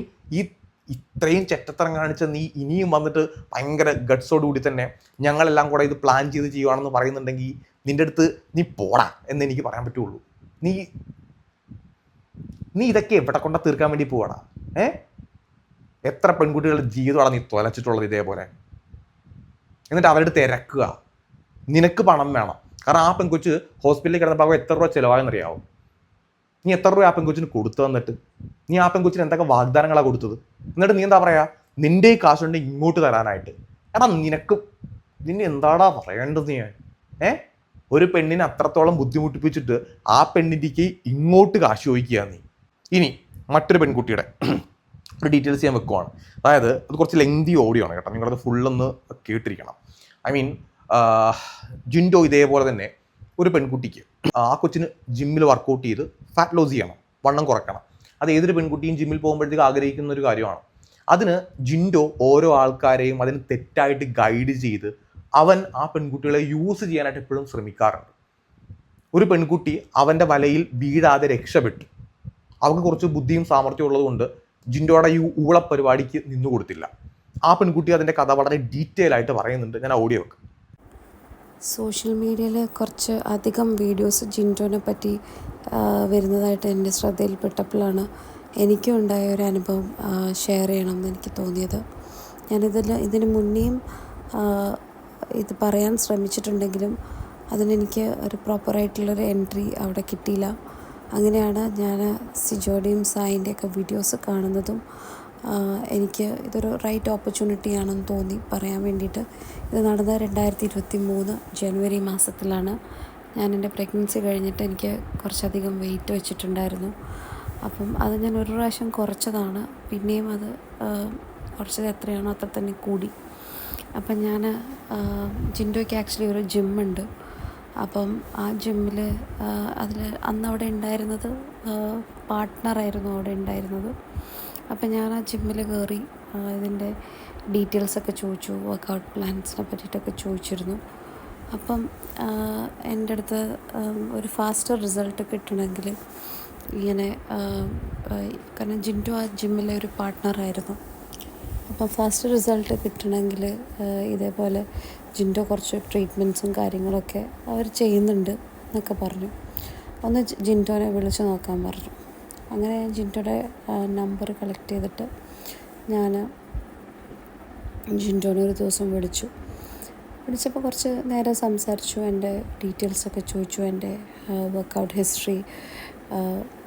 ഇത്രയും ചെറ്റത്തരം കാണിച്ച നീ ഇനിയും വന്നിട്ട് ഭയങ്കര ഗട്ട്സോട് കൂടി തന്നെ ഞങ്ങളെല്ലാം കൂടെ ഇത് പ്ലാൻ ചെയ്ത് ചെയ്യുവാണെന്ന് പറയുന്നുണ്ടെങ്കിൽ നിന്റെ അടുത്ത് നീ പോടാ എന്ന് എനിക്ക് പറയാൻ പറ്റുള്ളൂ. നീ ഇതൊക്കെ എവിടെ കൊണ്ട തീർക്കാൻ വേണ്ടി പോവാടാ? എത്ര പെൺകുട്ടികളുടെ ജീവിതമാണ് നീ തൊലച്ചിട്ടുള്ളത് ഇതേപോലെ? എന്നിട്ട് അവരുടെ തിരക്കുക. നിനക്ക് പണം വേണം. കാരണം ആ പെൺകൊച്ച് ഹോസ്പിറ്റലിൽ കിടന്നപ്പോൾ എത്ര രൂപ ചിലവായെന്നറിയാവും? നീ എത്ര രൂപ ആ പെൺകൊച്ചിന് കൊടുത്തു? വന്നിട്ട് നീ ആ പെൺകൊച്ചിന് എന്തൊക്കെ വാഗ്ദാനങ്ങളാണ് കൊടുത്തത്? എന്നിട്ട് നീ എന്താ പറയാ, നിന്റെ കാശുണ്ട് ഇങ്ങോട്ട് തരാനായിട്ട്? എടാ നിനക്ക് ഇതിന് എന്താടാ പറയേണ്ടത് ഞാൻ? ഒരു പെണ്ണിനെ അത്രത്തോളം ബുദ്ധിമുട്ടിപ്പിച്ചിട്ട് ആ പെണ്ണിൻ്റെക്ക് ഇങ്ങോട്ട് കാശ് ചോദിക്കുക നീ. ഇനി മറ്റൊരു പെൺകുട്ടിയുടെ ഒരു ഡീറ്റെയിൽസ് ഞാൻ വെക്കുവാണ്. അതായത് അത് കുറച്ച് ലെങ്തി ഓഡിയോ ആണ് കേട്ടോ, നിങ്ങളത് ഫുള്ളൊന്ന് കേട്ടിരിക്കണം. ഐ മീൻ ജിൻഡോ ഇതേപോലെ തന്നെ ഒരു പെൺകുട്ടിക്ക്, ആ കൊച്ചിന് ജിമ്മിൽ വർക്കൗട്ട് ചെയ്ത് ഫാറ്റ് ലോസ് ചെയ്യണം, വണ്ണം കുറയ്ക്കണം. അത് ഏതൊരു പെൺകുട്ടിയും ജിമ്മിൽ പോകുമ്പോഴത്തേക്ക് ആഗ്രഹിക്കുന്ന ഒരു കാര്യമാണ്. അതിന് ജിൻഡോ ഓരോ ആൾക്കാരെയും അതിന് തെറ്റായിട്ട് ഗൈഡ് ചെയ്ത് അവൻ ആ പെൺകുട്ടികളെ യൂസ് ചെയ്യാനായിട്ട് എപ്പോഴും ശ്രമിക്കാറുണ്ട്. ഒരു പെൺകുട്ടി അവൻ്റെ വലയിൽ വീഴാതെ രക്ഷപ്പെട്ടു. അവൾക്ക് കുറച്ച് ബുദ്ധിയും സാമർഥ്യം ഉള്ളതുകൊണ്ട് ജിൻഡോയുടെ ഈ ഊള പരിപാടിക്ക് നിന്നു കൊടുത്തില്ല. ആ പെൺകുട്ടി അതിൻ്റെ കഥ വളരെ ഡീറ്റെയിൽ ആയിട്ട് പറയുന്നുണ്ട്. ഞാൻ ഓഡിയോ വെക്കാം. സോഷ്യൽ മീഡിയയിൽ കുറച്ച് അധികം വീഡിയോസ് ജിൻഡോനെ പറ്റി വരുന്നതായിട്ട് എൻ്റെ ശ്രദ്ധയിൽപ്പെട്ടപ്പോഴാണ് എനിക്കും ഉണ്ടായ ഒരു അനുഭവം ഷെയർ ചെയ്യണമെന്ന് എനിക്ക് തോന്നിയത്. ഇതിന് മുന്നേയും ഇത് പറയാൻ ശ്രമിച്ചിട്ടുണ്ടെങ്കിലും അതിനെനിക്ക് ഒരു പ്രോപ്പറായിട്ടുള്ളൊരു എൻട്രി അവിടെ കിട്ടിയില്ല. അങ്ങനെയാണ് ഞാൻ സിജോയുടെയും സായിൻ്റെയൊക്കെ വീഡിയോസ് കാണുന്നതും എനിക്ക് ഇതൊരു റൈറ്റ് ഓപ്പർച്യൂണിറ്റിയാണെന്ന് തോന്നി പറയാൻ വേണ്ടിയിട്ട്. ഇത് നടന്നത് 2023 ജനുവരി മാസത്തിലാണ്. ഞാൻ എൻ്റെ പ്രഗ്നൻസി കഴിഞ്ഞിട്ട് എനിക്ക് കുറച്ചധികം വെയിറ്റ് വെച്ചിട്ടുണ്ടായിരുന്നു. അപ്പം അത് ഞാൻ ഒരു പ്രാവശ്യം കുറച്ചതാണ്, പിന്നെയും അത് കുറച്ചത് എത്രയാണോ അത്ര തന്നെ കൂടി. അപ്പം ഞാൻ ജിൻഡോയ്ക്ക് ആക്ച്വലി ഒരു ജിമ്മുണ്ട്. അപ്പം ആ ജിമ്മിൽ അന്ന് അവിടെ ഉണ്ടായിരുന്നത് പാർട്ട്ണറായിരുന്നു അവിടെ ഉണ്ടായിരുന്നത്. അപ്പം ഞാൻ ആ ജിമ്മിൽ കയറി ഇതിൻ്റെ ഡീറ്റെയിൽസൊക്കെ ചോദിച്ചു, വർക്കൗട്ട് പ്ലാൻസിനെ പറ്റിയിട്ടൊക്കെ ചോദിച്ചിരുന്നു. അപ്പം എൻ്റെ അടുത്ത് ഒരു ഫാസ്റ്റർ റിസൾട്ട് കിട്ടണമെങ്കിൽ ഇങ്ങനെ, കാരണം ജിൻഡോ ആ ജിമ്മിലെ ഒരു പാർട്ട്ണറായിരുന്നു. അപ്പം ഫാസ്റ്റ് റിസൾട്ട് കിട്ടണമെങ്കിൽ ഇതേപോലെ ജിൻഡോ കുറച്ച് ട്രീറ്റ്മെൻറ്റ്സും കാര്യങ്ങളൊക്കെ അവർ ചെയ്യുന്നുണ്ട് എന്നൊക്കെ പറഞ്ഞു. ഒന്ന് ജിൻഡോനെ വിളിച്ച് നോക്കാൻ പറഞ്ഞു. അങ്ങനെ ജിൻഡോയുടെ നമ്പർ കളക്ട് ചെയ്തിട്ട് ഞാൻ ജിൻഡോനെ ഒരു ദിവസം വിളിച്ചപ്പോൾ കുറച്ച് നേരം സംസാരിച്ചു. എൻ്റെ ഡീറ്റെയിൽസൊക്കെ ചോദിച്ചു, എൻ്റെ വർക്കൗട്ട് ഹിസ്റ്ററി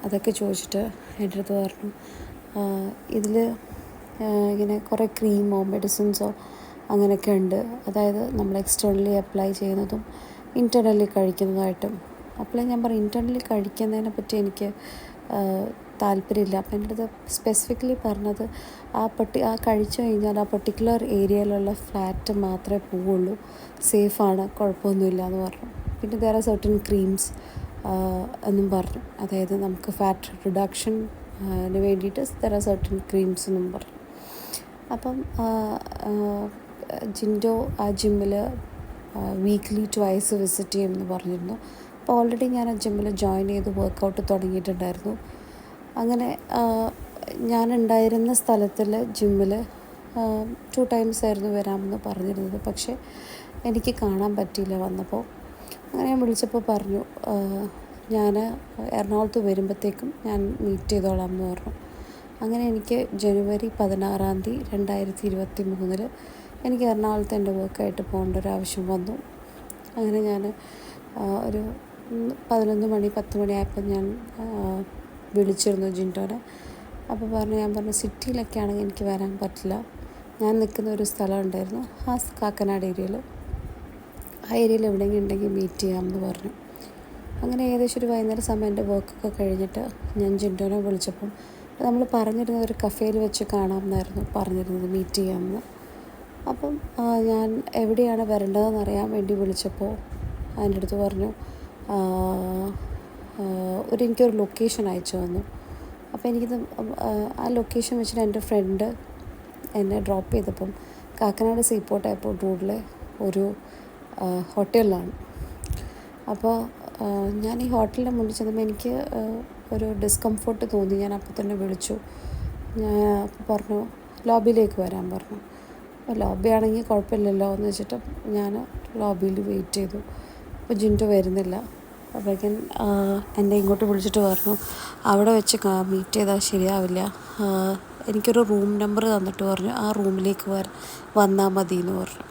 അതൊക്കെ ചോദിച്ചിട്ട് എൻ്റെ അടുത്ത് പറഞ്ഞു, ഇതിൽ ഇങ്ങനെ കുറേ ക്രീമോ മെഡിസിൻസോ അങ്ങനെയൊക്കെ ഉണ്ട്. അതായത് നമ്മൾ എക്സ്റ്റേണലി അപ്ലൈ ചെയ്യുന്നതും ഇൻറ്റേർണലി കഴിക്കുന്നതായിട്ടും. അപ്പോൾ ഞാൻ പറഞ്ഞു ഇൻറ്റേർണലി കഴിക്കുന്നതിനെ പറ്റി എനിക്ക് താല്പര്യമില്ല. അപ്പം എൻ്റെ അടുത്ത് സ്പെസിഫിക്കലി പറഞ്ഞത് ആ കഴിച്ചു കഴിഞ്ഞാൽ ആ പർട്ടിക്കുലർ ഏരിയയിലുള്ള ഫ്ലാറ്റ് മാത്രമേ പോവുള്ളൂ, സേഫാണ്, കുഴപ്പമൊന്നുമില്ല എന്ന് പറഞ്ഞു. പിന്നെ വേറെ സർട്ടൻ ക്രീംസ് എന്നും പറഞ്ഞു. അതായത് നമുക്ക് ഫാറ്റ് റിഡക്ഷന് വേണ്ടിയിട്ട് വേറെ സർട്ടൻ ക്രീംസ് എന്നും പറഞ്ഞു. അപ്പം ജിൻഡോ ആ ജിമ്മിൽ വീക്ക്ലി 2 വിസിറ്റ് ചെയ്യുമെന്ന് പറഞ്ഞിരുന്നു. അപ്പോൾ ഓൾറെഡി ഞാൻ ആ ജിമ്മിൽ ജോയിൻ ചെയ്ത് വർക്കൗട്ട് തുടങ്ങിയിട്ടുണ്ടായിരുന്നു. അങ്ങനെ ഞാനുണ്ടായിരുന്ന സ്ഥലത്തിൽ ജിമ്മിൽ 2 times ആയിരുന്നു വരാമെന്ന് പറഞ്ഞിരുന്നത്. പക്ഷേ എനിക്ക് കാണാൻ പറ്റിയില്ല വന്നപ്പോൾ. അങ്ങനെ ഞാൻ വിളിച്ചപ്പോൾ പറഞ്ഞു, ഞാൻ എറണാകുളത്ത് വരുമ്പോഴത്തേക്കും ഞാൻ മീറ്റ് ചെയ്തോളാം എന്ന് പറഞ്ഞു. അങ്ങനെ എനിക്ക് ജനുവരി 16 2023 എനിക്ക് എറണാകുളത്ത് എൻ്റെ വർക്കായിട്ട് പോകേണ്ട ഒരു ആവശ്യം വന്നു. അങ്ങനെ ഞാൻ ഒരു 11 മണി 10 മണിയായപ്പോൾ ഞാൻ വിളിച്ചിരുന്നു ജിൻഡോനെ. അപ്പോൾ ഞാൻ പറഞ്ഞു സിറ്റിയിലൊക്കെ ആണെങ്കിൽ എനിക്ക് വരാൻ പറ്റില്ല, ഞാൻ നിൽക്കുന്ന ഒരു സ്ഥലം ഉണ്ടായിരുന്നു ആ കാക്കനാട് ഏരിയയിൽ, ആ ഏരിയയിൽ എവിടെയെങ്കിലും ഉണ്ടെങ്കിൽ മീറ്റ് ചെയ്യാമെന്ന് പറഞ്ഞു. അങ്ങനെ ഏകദേശം ഒരു വൈകുന്നേരം സമയം എൻ്റെ വർക്കൊക്കെ കഴിഞ്ഞിട്ട് ഞാൻ ജിൻഡോനെ വിളിച്ചപ്പം നമ്മൾ പറഞ്ഞിരുന്നത് ഒരു കഫേയിൽ വെച്ച് കാണാമെന്നായിരുന്നു പറഞ്ഞിരുന്നത്, മീറ്റ് ചെയ്യാമെന്ന്. അപ്പം ഞാൻ എവിടെയാണ് വരേണ്ടതെന്ന് അറിയാൻ വേണ്ടി വിളിച്ചപ്പോൾ എൻ്റെ അടുത്ത് പറഞ്ഞു എനിക്കൊരു ലൊക്കേഷൻ അയച്ചു തന്നു. അപ്പോൾ എനിക്കിത് ആ ലൊക്കേഷൻ വെച്ചിട്ട് എൻ്റെ ഫ്രണ്ട് എന്നെ ഡ്രോപ്പ് ചെയ്തപ്പം കാക്കനാട് സീപോർട്ട് എയർപോർട്ട് റോഡിലെ ഒരു ഹോട്ടലിലാണ്. അപ്പോൾ ഞാൻ ഈ ഹോട്ടലിൻ്റെ മുന്നിൽ ചെന്നപ്പോൾ എനിക്ക് ഒരു ഡിസ്കംഫോർട്ട് തോന്നി. ഞാൻ അപ്പോൾ തന്നെ വിളിച്ചു. ഞാൻ അപ്പോൾ പറഞ്ഞു ലോബിയിലേക്ക് വരാൻ പറഞ്ഞു. അപ്പോൾ ലോബി ആണെങ്കിൽ കുഴപ്പമില്ലല്ലോ എന്ന് വെച്ചിട്ട് ഞാൻ ലോബിയിൽ വെയിറ്റ് ചെയ്തു. അപ്പോൾ ജിൻഡോ വരുന്നില്ല. അപ്പോഴേക്കും എന്നെ ഇങ്ങോട്ട് വിളിച്ചിട്ട് പറഞ്ഞു അവിടെ വെച്ച് മീറ്റ് ചെയ്താൽ ശരിയാവില്ല, എനിക്കൊരു റൂം നമ്പർ തന്നിട്ട് പറഞ്ഞു ആ റൂമിലേക്ക് വന്നാൽ മതി എന്ന് പറഞ്ഞു.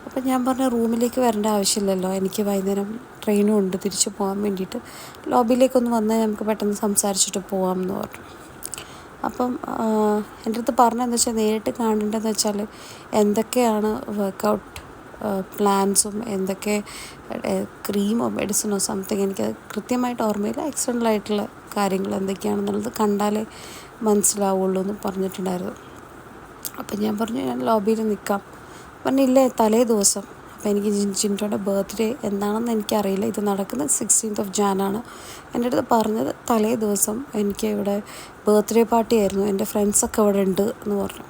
അപ്പം ഞാൻ പറഞ്ഞു റൂമിലേക്ക് വരേണ്ട ആവശ്യമില്ലല്ലോ, എനിക്ക് വൈകുന്നേരം ട്രെയിനും ഉണ്ട് തിരിച്ച് പോകാൻ വേണ്ടിയിട്ട്, ലോബിയിലേക്കൊന്ന് വന്നാൽ നമുക്ക് പെട്ടെന്ന് സംസാരിച്ചിട്ട് പോകാം എന്ന് പറഞ്ഞു. അപ്പം എൻ്റെ അടുത്ത് പറഞ്ഞതെന്ന് വെച്ചാൽ നേരിട്ട് കാണേണ്ടതെന്ന് വെച്ചാൽ എന്തൊക്കെയാണ് വർക്കൗട്ട് പ്ലാൻസും എന്തൊക്കെ ക്രീമോ മെഡിസിനോ സംതിങ് എനിക്ക് കൃത്യമായിട്ട് ഓർമ്മയില്ല. എക്സ്റ്റേണലായിട്ടുള്ള കാര്യങ്ങൾ എന്തൊക്കെയാണെന്നുള്ളത് കണ്ടാലേ മനസ്സിലാവുള്ളൂ എന്ന് പറഞ്ഞിട്ടുണ്ടായിരുന്നു. അപ്പം ഞാൻ പറഞ്ഞു ഞാൻ ലോബിയിൽ നിൽക്കാം. പറഞ്ഞില്ലേ തലേ ദിവസം. അപ്പോൾ എനിക്ക് ജിൻറ്റോയുടെ ബർത്ത്ഡേ എന്താണെന്ന് എനിക്കറിയില്ല. ഇത് നടക്കുന്നത് 16th January എൻ്റെ അടുത്ത് പറഞ്ഞത് തലേ ദിവസം എനിക്ക് ഇവിടെ ബർത്ത്ഡേ പാർട്ടി ആയിരുന്നു, എൻ്റെ ഫ്രണ്ട്സൊക്കെ ഇവിടെ ഉണ്ട് എന്ന് പറഞ്ഞു.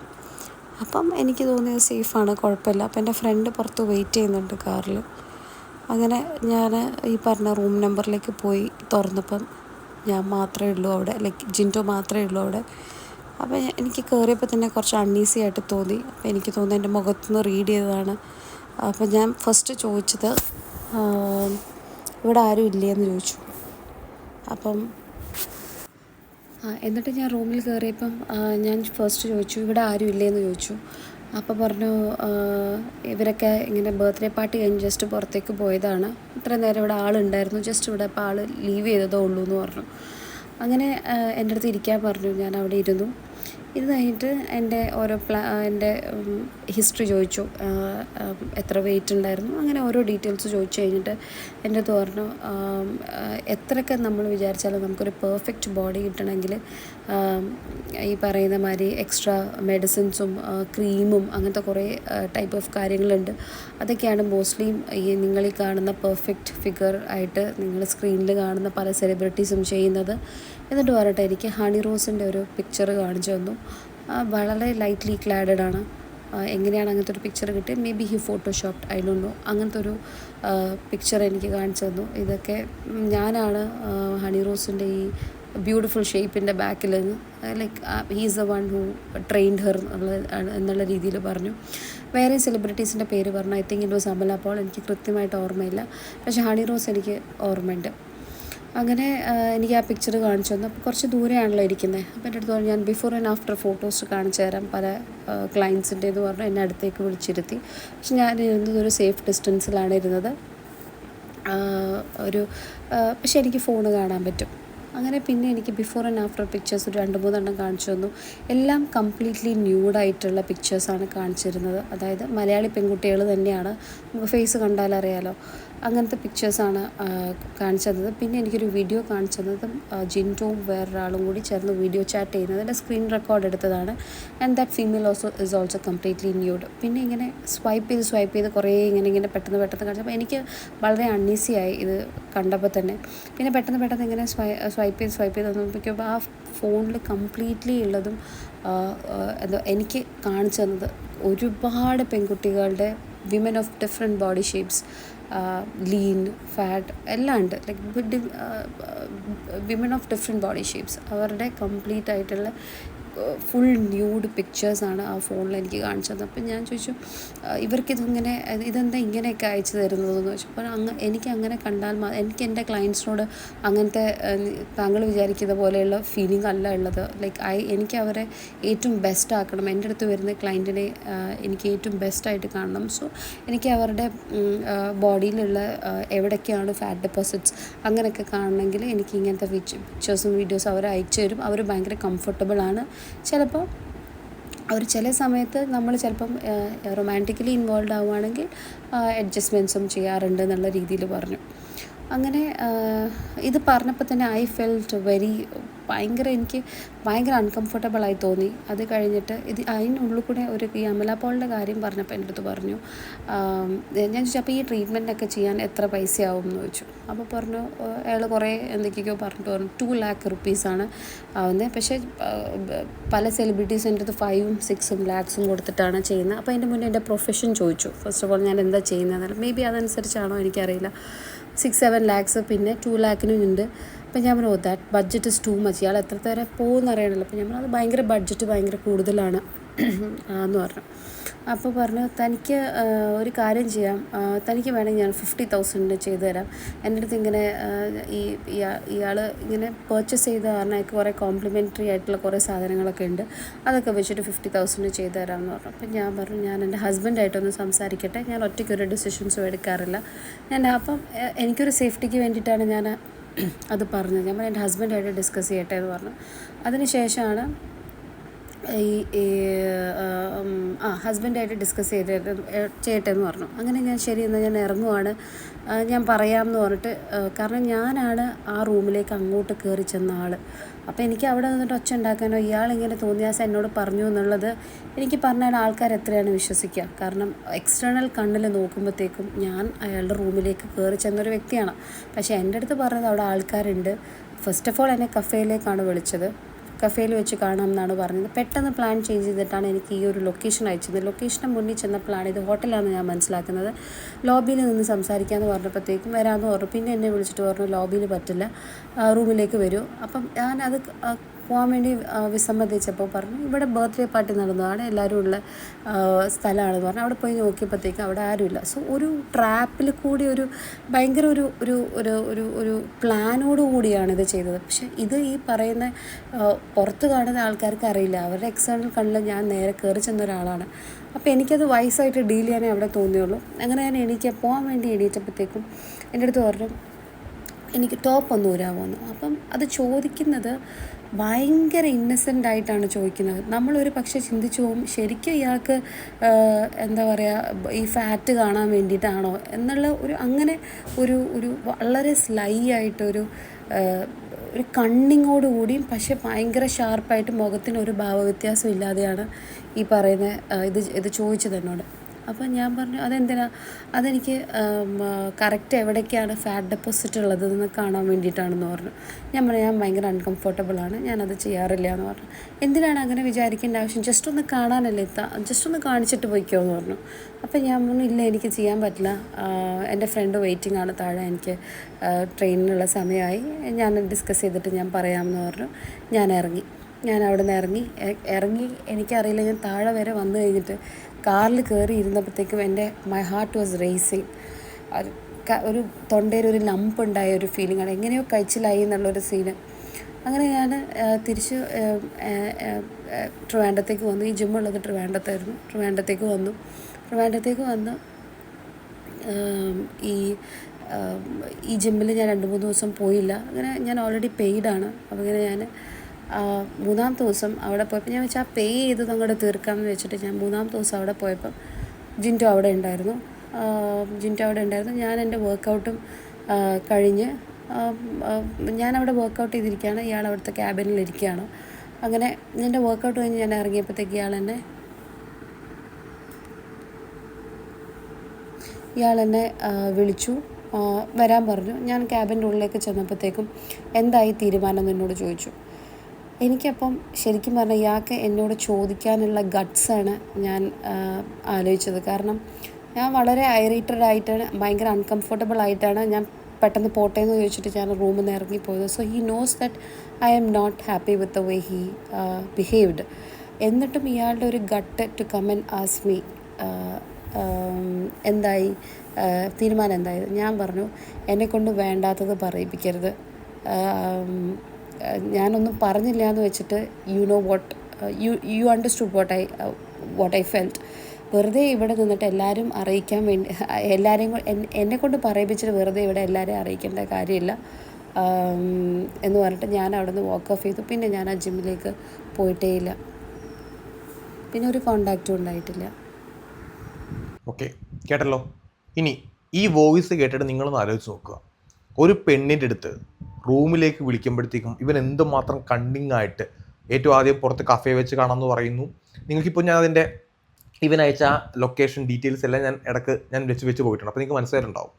അപ്പം എനിക്ക് തോന്നിയത് സേഫാണ്, കുഴപ്പമില്ല. അപ്പം എൻ്റെ ഫ്രണ്ട് പുറത്ത് വെയിറ്റ് ചെയ്യുന്നുണ്ട് കാറിൽ. അങ്ങനെ ഞാൻ ഈ പറഞ്ഞ റൂം നമ്പറിലേക്ക് പോയി തുറന്നപ്പം ഞാൻ മാത്രമേ ഉള്ളൂ അവിടെ, ജിൻറ്റോ മാത്രമേ ഉള്ളൂ അവിടെ. അപ്പോൾ എനിക്ക് കയറിയപ്പോൾ തന്നെ കുറച്ച് അൺഈസി ആയിട്ട് തോന്നി. അപ്പോൾ എനിക്ക് തോന്നുന്നു എൻ്റെ മുഖത്തുനിന്ന് റീഡ് ചെയ്തതാണ്. അപ്പോൾ ഞാൻ ഫസ്റ്റ് ചോദിച്ചത് ഇവിടെ ആരും ഇല്ലേ എന്ന് ചോദിച്ചു. അപ്പം എന്നിട്ട് ഞാൻ റൂമിൽ കയറിയപ്പം ഞാൻ ഫസ്റ്റ് ചോദിച്ചു ഇവിടെ ആരും ഇല്ലേന്ന് ചോദിച്ചു. അപ്പോൾ പറഞ്ഞു ഇവരൊക്കെ ഇങ്ങനെ ബർത്ത്ഡേ പാർട്ടി കഴിഞ്ഞ് ജസ്റ്റ് പുറത്തേക്ക് പോയതാണ്, ഇത്ര നേരം ഇവിടെ ആളുണ്ടായിരുന്നു, ജസ്റ്റ് ഇവിടെ ഇപ്പോൾ ആൾ ലീവ് ചെയ്തതേ ഉള്ളൂ എന്ന് പറഞ്ഞു. അങ്ങനെ എൻ്റെ അടുത്ത് ഇരിക്കാൻ പറഞ്ഞു. ഞാൻ അവിടെ ഇരുന്നു. ഇത് കഴിഞ്ഞിട്ട് എൻ്റെ എൻ്റെ ഹിസ്റ്ററി ചോദിച്ചു, എത്ര വെയിറ്റ് ഉണ്ടായിരുന്നു, അങ്ങനെ ഓരോ ഡീറ്റെയിൽസ് ചോദിച്ചു കഴിഞ്ഞിട്ട് എൻ്റെ അടുത്ത് പറഞ്ഞു എത്രയൊക്കെ നമ്മൾ വിചാരിച്ചാലും നമുക്കൊരു പെർഫെക്റ്റ് ബോഡി കിട്ടണമെങ്കിൽ ഈ പറയുന്ന മാതിരി എക്സ്ട്രാ മെഡിസിൻസും ക്രീമും അങ്ങനത്തെ കുറേ ടൈപ്പ് ഓഫ് കാര്യങ്ങളുണ്ട്. അതൊക്കെയാണ് മോസ്റ്റ്ലി നിങ്ങൾ ഈ കാണുന്ന പെർഫെക്റ്റ് ഫിഗർ ആയിട്ട് നിങ്ങൾ സ്ക്രീനിൽ കാണുന്ന പല സെലിബ്രിറ്റീസും ചെയ്യുന്നത്. എന്നിട്ട് പറഞ്ഞിട്ട് എനിക്ക് ഹണി റോസിൻ്റെ ഒരു പിക്ചർ കാണിച്ചു തന്നു. വളരെ ലൈറ്റ്ലി ക്ലാഡഡ് ആണ്. എങ്ങനെയാണ് അങ്ങനത്തെ ഒരു പിക്ചർ കിട്ടിയത്? Maybe he photoshopped, I don't know. അങ്ങനത്തെ ഒരു പിക്ചർ എനിക്ക് കാണിച്ചു തന്നു. ഇതൊക്കെ ഞാനാണ് ഹണി റോസിൻ്റെ ഈ ബ്യൂട്ടിഫുൾ ഷേപ്പിൻ്റെ ബാക്കിൽ നിന്ന് he's the one who trained her എന്നുള്ള രീതിയിൽ പറഞ്ഞു. വേറെ സെലിബ്രിറ്റീസിൻ്റെ പേര് പറഞ്ഞു. I think it was Amala Paul. എനിക്ക് കൃത്യമായിട്ട് ഓർമ്മയില്ല, പക്ഷേ ഹണി റോസ് എനിക്ക് ഓർമ്മയുണ്ട്. അങ്ങനെ എനിക്ക് ആ പിക്ചർ കാണിച്ചു തന്നു. അപ്പോൾ കുറച്ച് ദൂരെയാണല്ലോ ഇരിക്കുന്നത്. അപ്പോൾ എൻ്റെ അടുത്ത് പറഞ്ഞു ഞാൻ ബിഫോർ ആൻഡ് ആഫ്റ്റർ ഫോട്ടോസ് കാണിച്ചു തരാം പല ക്ലയൻസിൻ്റെ എന്ന് പറഞ്ഞു എന്നെ അടുത്തേക്ക് വിളിച്ചിരുത്തി. പക്ഷെ ഞാൻ ഇരുന്നത് ഒരു സേഫ് ഡിസ്റ്റൻസിലാണ് ഇരുന്നത്. പക്ഷേ എനിക്ക് ഫോണ് കാണാൻ പറ്റും. അങ്ങനെ പിന്നെ എനിക്ക് ബിഫോർ ആൻഡ് ആഫ്റ്റർ പിക്ചേഴ്സ് ഒരു 2-3 കാണിച്ചു തന്നു. എല്ലാം കംപ്ലീറ്റ്ലി ന്യൂഡായിട്ടുള്ള പിക്ചേഴ്സാണ് കാണിച്ചിരുന്നത്. അതായത് മലയാളി പെൺകുട്ടികൾ തന്നെയാണ്, നമുക്ക് ഫേസ് കണ്ടാലറിയാലോ, അങ്ങനത്തെ പിക്ചേഴ്സാണ് കാണിച്ചു തന്നത്. പിന്നെ എനിക്കൊരു വീഡിയോ കാണിച്ചു തന്നതും ജിൻറ്റോവും വേറൊരാളും കൂടി ചേർന്ന് വീഡിയോ ചാറ്റ് ചെയ്യുന്നത്. എൻ്റെ സ്ക്രീൻ റെക്കോർഡ് എടുത്തതാണ്. And that female is also completely nude. പിന്നെ ഇങ്ങനെ സ്വൈപ്പ് ചെയ്ത് കുറേ ഇങ്ങനെ പെട്ടെന്ന് കാണിച്ചപ്പോൾ എനിക്ക് വളരെ അൺഈസിയായി ഇത് കണ്ടപ്പോൾ തന്നെ. പിന്നെ പെട്ടെന്ന് ഇങ്ങനെ സ്വൈപ്പ് ചെയ്ത് വന്നപ്പോഴേക്കും ആ ഫോണിൽ കംപ്ലീറ്റ്ലി ഉള്ളതും എനിക്ക് കാണിച്ചു തന്നത് ഒരുപാട് പെൺകുട്ടികളുടെ women of different body shapes, lean, fat എല്ലാം ഉണ്ട്. Women of different body shapes, അവരുടെ കംപ്ലീറ്റ് ആയിട്ടുള്ള ഫുൾ ന്യൂഡ് പിക്ചേഴ്സാണ് ആ ഫോണിൽ എനിക്ക് കാണിച്ചു തന്നത്. അപ്പം ഞാൻ ചോദിച്ചു ഇതെന്താ ഇങ്ങനെയൊക്കെ അയച്ചു തരുന്നതെന്ന് ചോദിച്ചു. അപ്പോൾ എനിക്ക് അങ്ങനെ കണ്ടാൽ എനിക്ക് എൻ്റെ ക്ലയൻസിനോട് അങ്ങനത്തെ താങ്കൾ വിചാരിക്കുന്ന പോലെയുള്ള ഫീലിംഗ് അല്ല ഉള്ളത്. എനിക്ക് അവരെ ഏറ്റവും ബെസ്റ്റ് ആക്കണം. എൻ്റെ അടുത്ത് വരുന്ന ക്ലയൻറ്റിനെ എനിക്ക് ഏറ്റവും ബെസ്റ്റായിട്ട് കാണണം. സോ എനിക്ക് അവരുടെ ബോഡിയിലുള്ള എവിടേക്കാണ് ഫാറ്റ് ഡെപ്പോസിറ്റ്സ് അങ്ങനെയൊക്കെ കാണണമെങ്കിൽ എനിക്ക് ഇങ്ങനത്തെ പിക്ചേഴ്സും വീഡിയോസും അവർ അയച്ചു തരും. അവർ ഭയങ്കര കംഫർട്ടബിളാണ്. ചിലപ്പോൾ അവർ ചില സമയത്ത് നമ്മൾ ചിലപ്പം റൊമാൻറ്റിക്കലി ഇൻവോൾവ് ആവുകയാണെങ്കിൽ അഡ്ജസ്റ്റ്മെൻറ്റ്സും ചെയ്യാറുണ്ട് എന്നുള്ള രീതിയിൽ പറഞ്ഞു. അങ്ങനെ ഇത് പറഞ്ഞപ്പോൾ തന്നെ ഐ ഫെൽറ്റ് എനിക്ക് ഭയങ്കര അൺകംഫർട്ടബിളായി തോന്നി. അത് കഴിഞ്ഞിട്ട് അതിനുള്ളിൽ കൂടെ ഈ അമല പോളിൻ്റെ കാര്യം പറഞ്ഞപ്പോൾ എൻ്റെ അടുത്ത് പറഞ്ഞു, ഞാൻ ചോദിച്ചു അപ്പോൾ ഈ ട്രീറ്റ്മെൻറ്റൊക്കെ ചെയ്യാൻ എത്ര പൈസയാവും എന്ന് ചോദിച്ചു. അപ്പോൾ പറഞ്ഞു അയാൾ കുറേ എന്തൊക്കെയോ പറഞ്ഞിട്ട് പറഞ്ഞു 2 lakh rupees ആവുന്നത്. പക്ഷേ പല സെലിബ്രിറ്റീസ് എൻ്റെ അടുത്ത് 5-6 lakhs കൊടുത്തിട്ടാണ് ചെയ്യുന്നത്. അപ്പോൾ അതിൻ്റെ മുന്നേ എൻ്റെ പ്രൊഫഷൻ ചോദിച്ചു. ഫസ്റ്റ് ഓഫ് ഓൾ ഞാൻ എന്താ ചെയ്യുന്നതെന്നല്ല, മേ ബി അതനുസരിച്ചാണോ എനിക്കറിയില്ല. 6-7 lakhs പിന്നെ 2 lakh ഉണ്ട്. അപ്പോൾ ഞാൻ പറഞ്ഞു that budget is too much, ഇയാൾ എത്ര വരെ പോകുമെന്ന് അറിയണമല്ലോ. അപ്പോൾ ഞാൻ പറഞ്ഞു അത് ബഡ്ജറ്റ് ഭയങ്കര കൂടുതലാണ് എന്ന് പറഞ്ഞു. അപ്പോൾ പറഞ്ഞു തനിക്ക് ഒരു കാര്യം ചെയ്യാം, തനിക്ക് വേണമെങ്കിൽ ഞാൻ 50,000 ചെയ്തു തരാം. എൻ്റെ അടുത്ത് ഇങ്ങനെ ഇയാൾ ഇങ്ങനെ പർച്ചേസ് ചെയ്ത കാരണം എനിക്ക് കുറേ കോംപ്ലിമെൻ്ററി ആയിട്ടുള്ള കുറേ സാധനങ്ങളൊക്കെ ഉണ്ട്, അതൊക്കെ വെച്ചിട്ട് 50,000 ചെയ്തു തരാമെന്ന് പറഞ്ഞു. അപ്പം ഞാൻ പറഞ്ഞു ഞാൻ എൻ്റെ ഹസ്ബൻഡായിട്ടൊന്ന് സംസാരിക്കട്ടെ, ഞാൻ ഒറ്റയ്ക്കൊരു ഡിസിഷൻസും എടുക്കാറില്ല. അപ്പം എനിക്കൊരു സേഫ്റ്റിക്ക് വേണ്ടിയിട്ടാണ് ഞാൻ അത് പറഞ്ഞത്. ഞാൻ എൻ്റെ ഹസ്ബൻഡായിട്ട് ഡിസ്കസ് ചെയ്യട്ടെ എന്ന് പറഞ്ഞു. അതിന് ശേഷമാണ് ഈ ഹസ്ബൻഡായിട്ട് ഡിസ്കസ് ചെയ്യട്ടെ എന്ന് പറഞ്ഞു. അങ്ങനെ ഞാൻ ശരി എന്നാൽ ഞാൻ ഇറങ്ങുവാണ്, ഞാൻ പറയാമെന്ന് പറഞ്ഞിട്ട്, കാരണം ഞാനാണ് ആ റൂമിലേക്ക് അങ്ങോട്ട് കയറി ചെന്ന ആൾ. അപ്പോൾ എനിക്ക് അവിടെ നിന്നിട്ട് ഒച്ച ഉണ്ടാക്കാനോ ഇയാളിങ്ങനെ തോന്നിയാസം എന്നോട് പറഞ്ഞു എന്നുള്ളത് എനിക്ക് പറഞ്ഞാൽ ആൾക്കാർ എത്രയാണ് വിശ്വസിക്കുക? കാരണം എക്സ്റ്റേണൽ കണ്ണിൽ നോക്കുമ്പോഴത്തേക്കും ഞാൻ അയാളുടെ റൂമിലേക്ക് കയറി ചെന്നൊരു വ്യക്തിയാണ്. പക്ഷേ എൻ്റെ അടുത്ത് പറഞ്ഞത് അവിടെ ആൾക്കാരുണ്ട്. ഫസ്റ്റ് ഓഫ് ഓൾ എന്നെ കഫേയിലേക്കാണ് വിളിച്ചത്. കഫേയിൽ വെച്ച് കാണാമെന്നാണ് പറഞ്ഞത്. പെട്ടെന്ന് പ്ലാൻ ചേഞ്ച് ചെയ്തിട്ടാണ് എനിക്ക് ഈ ഒരു ലൊക്കേഷൻ അയച്ചത്. ലൊക്കേഷന് മുന്നിൽ ചെന്നപ്പോഴാണ് ഇത് ഹോട്ടലാണെന്ന് ഞാൻ മനസ്സിലാക്കുന്നത്. ലോബിയിൽ നിന്ന് സംസാരിക്കാമെന്ന് പറഞ്ഞപ്പോഴത്തേക്കും വരാമെന്ന് പറഞ്ഞു. പിന്നെ എന്നെ വിളിച്ചിട്ട് പറഞ്ഞു ലോബിയിൽ പറ്റില്ല, റൂമിലേക്ക് വരൂ. അപ്പം ഞാനത് പോകാൻ വേണ്ടി വിസമ്മതിച്ചപ്പോൾ പറഞ്ഞു ഇവിടെ ബർത്ത്ഡേ പാർട്ടി നടന്നതാണ്, എല്ലാവരും ഉള്ള സ്ഥലമാണെന്ന് പറഞ്ഞു. അവിടെ പോയി നോക്കിയപ്പോഴത്തേക്കും അവിടെ ആരുമില്ല. സോ ഒരു ട്രാപ്പിൽ കൂടി ഒരു ഭയങ്കര ഒരു ഒരു ഒരു ഒരു ഒരു പ്ലാനോട് കൂടിയാണ് ഇത് ചെയ്തത്. പക്ഷെ ഇത് ഈ പറയുന്ന പുറത്ത് കാണുന്ന ആൾക്കാർക്ക് അറിയില്ല. അവരുടെ എക്സ്റ്റേണൽ കണ്ണിൽ ഞാൻ നേരെ കയറി ചെന്ന ഒരാളാണ്. അപ്പോൾ എനിക്കത് വയസ്സായിട്ട് ഡീൽ ചെയ്യാനേ അവിടെ തോന്നിയുള്ളൂ. അങ്ങനെ ഞാൻ പോകാൻ വേണ്ടി എണീറ്റപ്പോഴത്തേക്കും എൻ്റെ അടുത്ത് പറഞ്ഞു എനിക്ക് ടോപ്പ് ഒന്ന് ഊരാമോന്ന്. അപ്പം അത് ചോദിക്കുന്നത് ഭയങ്കര ഇന്നസെൻ്റ് ആയിട്ടാണ് ചോദിക്കുന്നത്. നമ്മളൊരു പക്ഷേ ചിന്തിച്ചു പോകും ശരിക്കും ഇയാൾക്ക് എന്താ പറയുക ഈ ഫാറ്റ് കാണാൻ വേണ്ടിയിട്ടാണോ എന്നുള്ള ഒരു അങ്ങനെ ഒരു വളരെ സ്ലൈ ആയിട്ടൊരു ഒരു കണ്ണിങ്ങോടുകൂടിയും പക്ഷെ ഭയങ്കര ഷാർപ്പായിട്ട് മുഖത്തിനൊരു ഭാവവ്യത്യാസം ഇല്ലാതെയാണ് ഈ പറയുന്ന ഇത് ചോദിച്ചത് എന്നോട്. അപ്പോൾ ഞാൻ പറഞ്ഞു അതെന്തിനാ, അതെനിക്ക് കറക്റ്റ് എവിടേക്കാണ് ഫാറ്റ് ഡെപ്പോസിറ്റ് ഉള്ളതെന്ന് കാണാൻ വേണ്ടിയിട്ടാണെന്ന് പറഞ്ഞു. ഞാൻ ഭയങ്കര അൺകംഫർട്ടബിളാണ്, ഞാനത് ചെയ്യാറില്ല എന്ന് പറഞ്ഞു. എന്തിനാണ് അങ്ങനെ വിചാരിക്കേണ്ട ആവശ്യം, ജസ്റ്റ് ഒന്ന് കാണാനല്ലേ ജസ്റ്റ് ഒന്ന് കാണിച്ചിട്ട് പോയിക്കോ എന്ന് പറഞ്ഞു. അപ്പോൾ ഞാൻ പറഞ്ഞു ഇല്ല എനിക്ക് ചെയ്യാൻ പറ്റില്ല, എൻ്റെ ഫ്രണ്ട് വെയിറ്റിംഗ് ആണ് താഴെ, എനിക്ക് ട്രെയിനിനുള്ള സമയമായി, ഞാൻ ഡിസ്കസ് ചെയ്തിട്ട് ഞാൻ പറയാമെന്ന് പറഞ്ഞു. ഞാൻ അവിടെ നിന്ന് ഇറങ്ങി എനിക്കറിയില്ല, ഞാൻ താഴെ വരെ വന്നു കഴിഞ്ഞിട്ട് കാറിൽ കയറി ഇരുന്നപ്പോഴത്തേക്കും മൈ ഹാർട്ട് വാസ് റേസിങ്. ഒരു തൊണ്ടയിൽ ഒരു ലംപ് ഉണ്ടായ ഒരു ഫീലിംഗാണ്, എങ്ങനെയോ കഴിച്ചിലായി എന്നുള്ളൊരു സീന്. അങ്ങനെ ഞാൻ തിരിച്ച് ട്രിവാൻഡ്രത്തേക്ക് വന്നു. ഈ ജിമ്മുള്ളത് ട്രിവാൻഡ്രത്തായിരുന്നു. ട്രിവാൻഡ്രത്തേക്ക് വന്ന് ഈ ജിമ്മിൽ ഞാൻ 2-3 ദിവസം പോയില്ല. അങ്ങനെ ഞാൻ ഓൾറെഡി പെയ്ഡാണ്. അപ്പോൾ ഇങ്ങനെ ഞാൻ 3-ാമത്തെ ദിവസം അവിടെ പോയപ്പോൾ ഞാൻ വെച്ചാൽ പേ ചെയ്തത് അങ്ങോട്ട് തീർക്കാമെന്ന് വെച്ചിട്ട് ഞാൻ 3-ാമത്തെ ദിവസം അവിടെ പോയപ്പം ജിൻറ്റോ അവിടെ ഉണ്ടായിരുന്നു. ഞാൻ എൻ്റെ വർക്കൗട്ടും കഴിഞ്ഞ് ഞാനവിടെ വർക്കൗട്ട് ചെയ്തിരിക്കുകയാണ്, ഇയാൾ അവിടുത്തെ ക്യാബിനിലിരിക്കുകയാണ്. അങ്ങനെ എൻ്റെ വർക്കൗട്ട് കഴിഞ്ഞ് ഞാൻ ഇറങ്ങിയപ്പോഴത്തേക്ക് ഇയാൾ എന്നെ വിളിച്ചു, വരാൻ പറഞ്ഞു. ഞാൻ ക്യാബിൻ്റെ ഉള്ളിലേക്ക് ചെന്നപ്പോഴത്തേക്കും എന്തായി തീരുമാനം എന്ന് എന്നോട് ചോദിച്ചു. എനിക്കപ്പം ശരിക്കും പറഞ്ഞാൽ ഇയാൾക്ക് എന്നോട് ചോദിക്കാനുള്ള ഗട്ട്സാണ് ഞാൻ ആലോചിച്ചത്. കാരണം ഞാൻ വളരെ ഐറേറ്റഡ് ആയിട്ടാണ്, ഭയങ്കര അൺകംഫർട്ടബിൾ ആയിട്ടാണ് ഞാൻ പെട്ടെന്ന് പോട്ടെ എന്ന് ചോദിച്ചിട്ട് ഞാൻ റൂമിൽ നിന്ന് ഇറങ്ങിപ്പോയത്. So he knows that I am not happy with the way he behaved. എന്നിട്ടും ഇയാളുടെ ഒരു gut to come and ask me എന്തായി, തീരുമാനം എന്തായത്. ഞാൻ പറഞ്ഞു എന്നെക്കൊണ്ട് വേണ്ടാത്തത് പറയിപ്പിക്കരുത്, ഞാനൊന്നും പറഞ്ഞില്ല എന്ന് വെച്ചിട്ട് you understood what I felt. വെറുതെ ഇവിടെ നിന്നിട്ട് എല്ലാവരും അറിയിക്കാൻ വേണ്ടി എന്നെക്കൊണ്ട് പറയിപ്പിച്ചിട്ട് വെറുതെ ഇവിടെ എല്ലാവരെയും അറിയിക്കേണ്ട കാര്യമില്ല എന്ന് പറഞ്ഞിട്ട് ഞാൻ അവിടെ നിന്ന് വാക്ക് ഓഫ് ചെയ്തു. പിന്നെ ഞാൻ ആ ജിമ്മിലേക്ക് പോയിട്ടേ ഇല്ല, പിന്നെ ഒരു കോണ്ടാക്റ്റും ഉണ്ടായിട്ടില്ല. ഓക്കെ, കേട്ടല്ലോ. ഇനി ഈ വോയിസ് കേട്ടിട്ട് നിങ്ങളൊന്ന് ആലോചിച്ച് നോക്കുക. ഒരു പെണ്ണിൻ്റെ അടുത്ത് റൂമിലേക്ക് വിളിക്കുമ്പോഴത്തേക്കും ഇവൻ എന്തുമാത്രം കണ്ണിങ് ആയിട്ട് ഏറ്റവും ആദ്യം പുറത്ത് കഫേ വെച്ച് കാണാമെന്ന് പറയുന്നു. നിങ്ങൾക്കിപ്പോൾ ഞാൻ അതിൻ്റെ ഇവൻ അയച്ച ലൊക്കേഷൻ ഡീറ്റെയിൽസ് എല്ലാം ഞാൻ വെച്ച് പോയിട്ടുണ്ട്. അപ്പോൾ നിങ്ങൾക്ക് മനസ്സിലായിട്ടുണ്ടാവും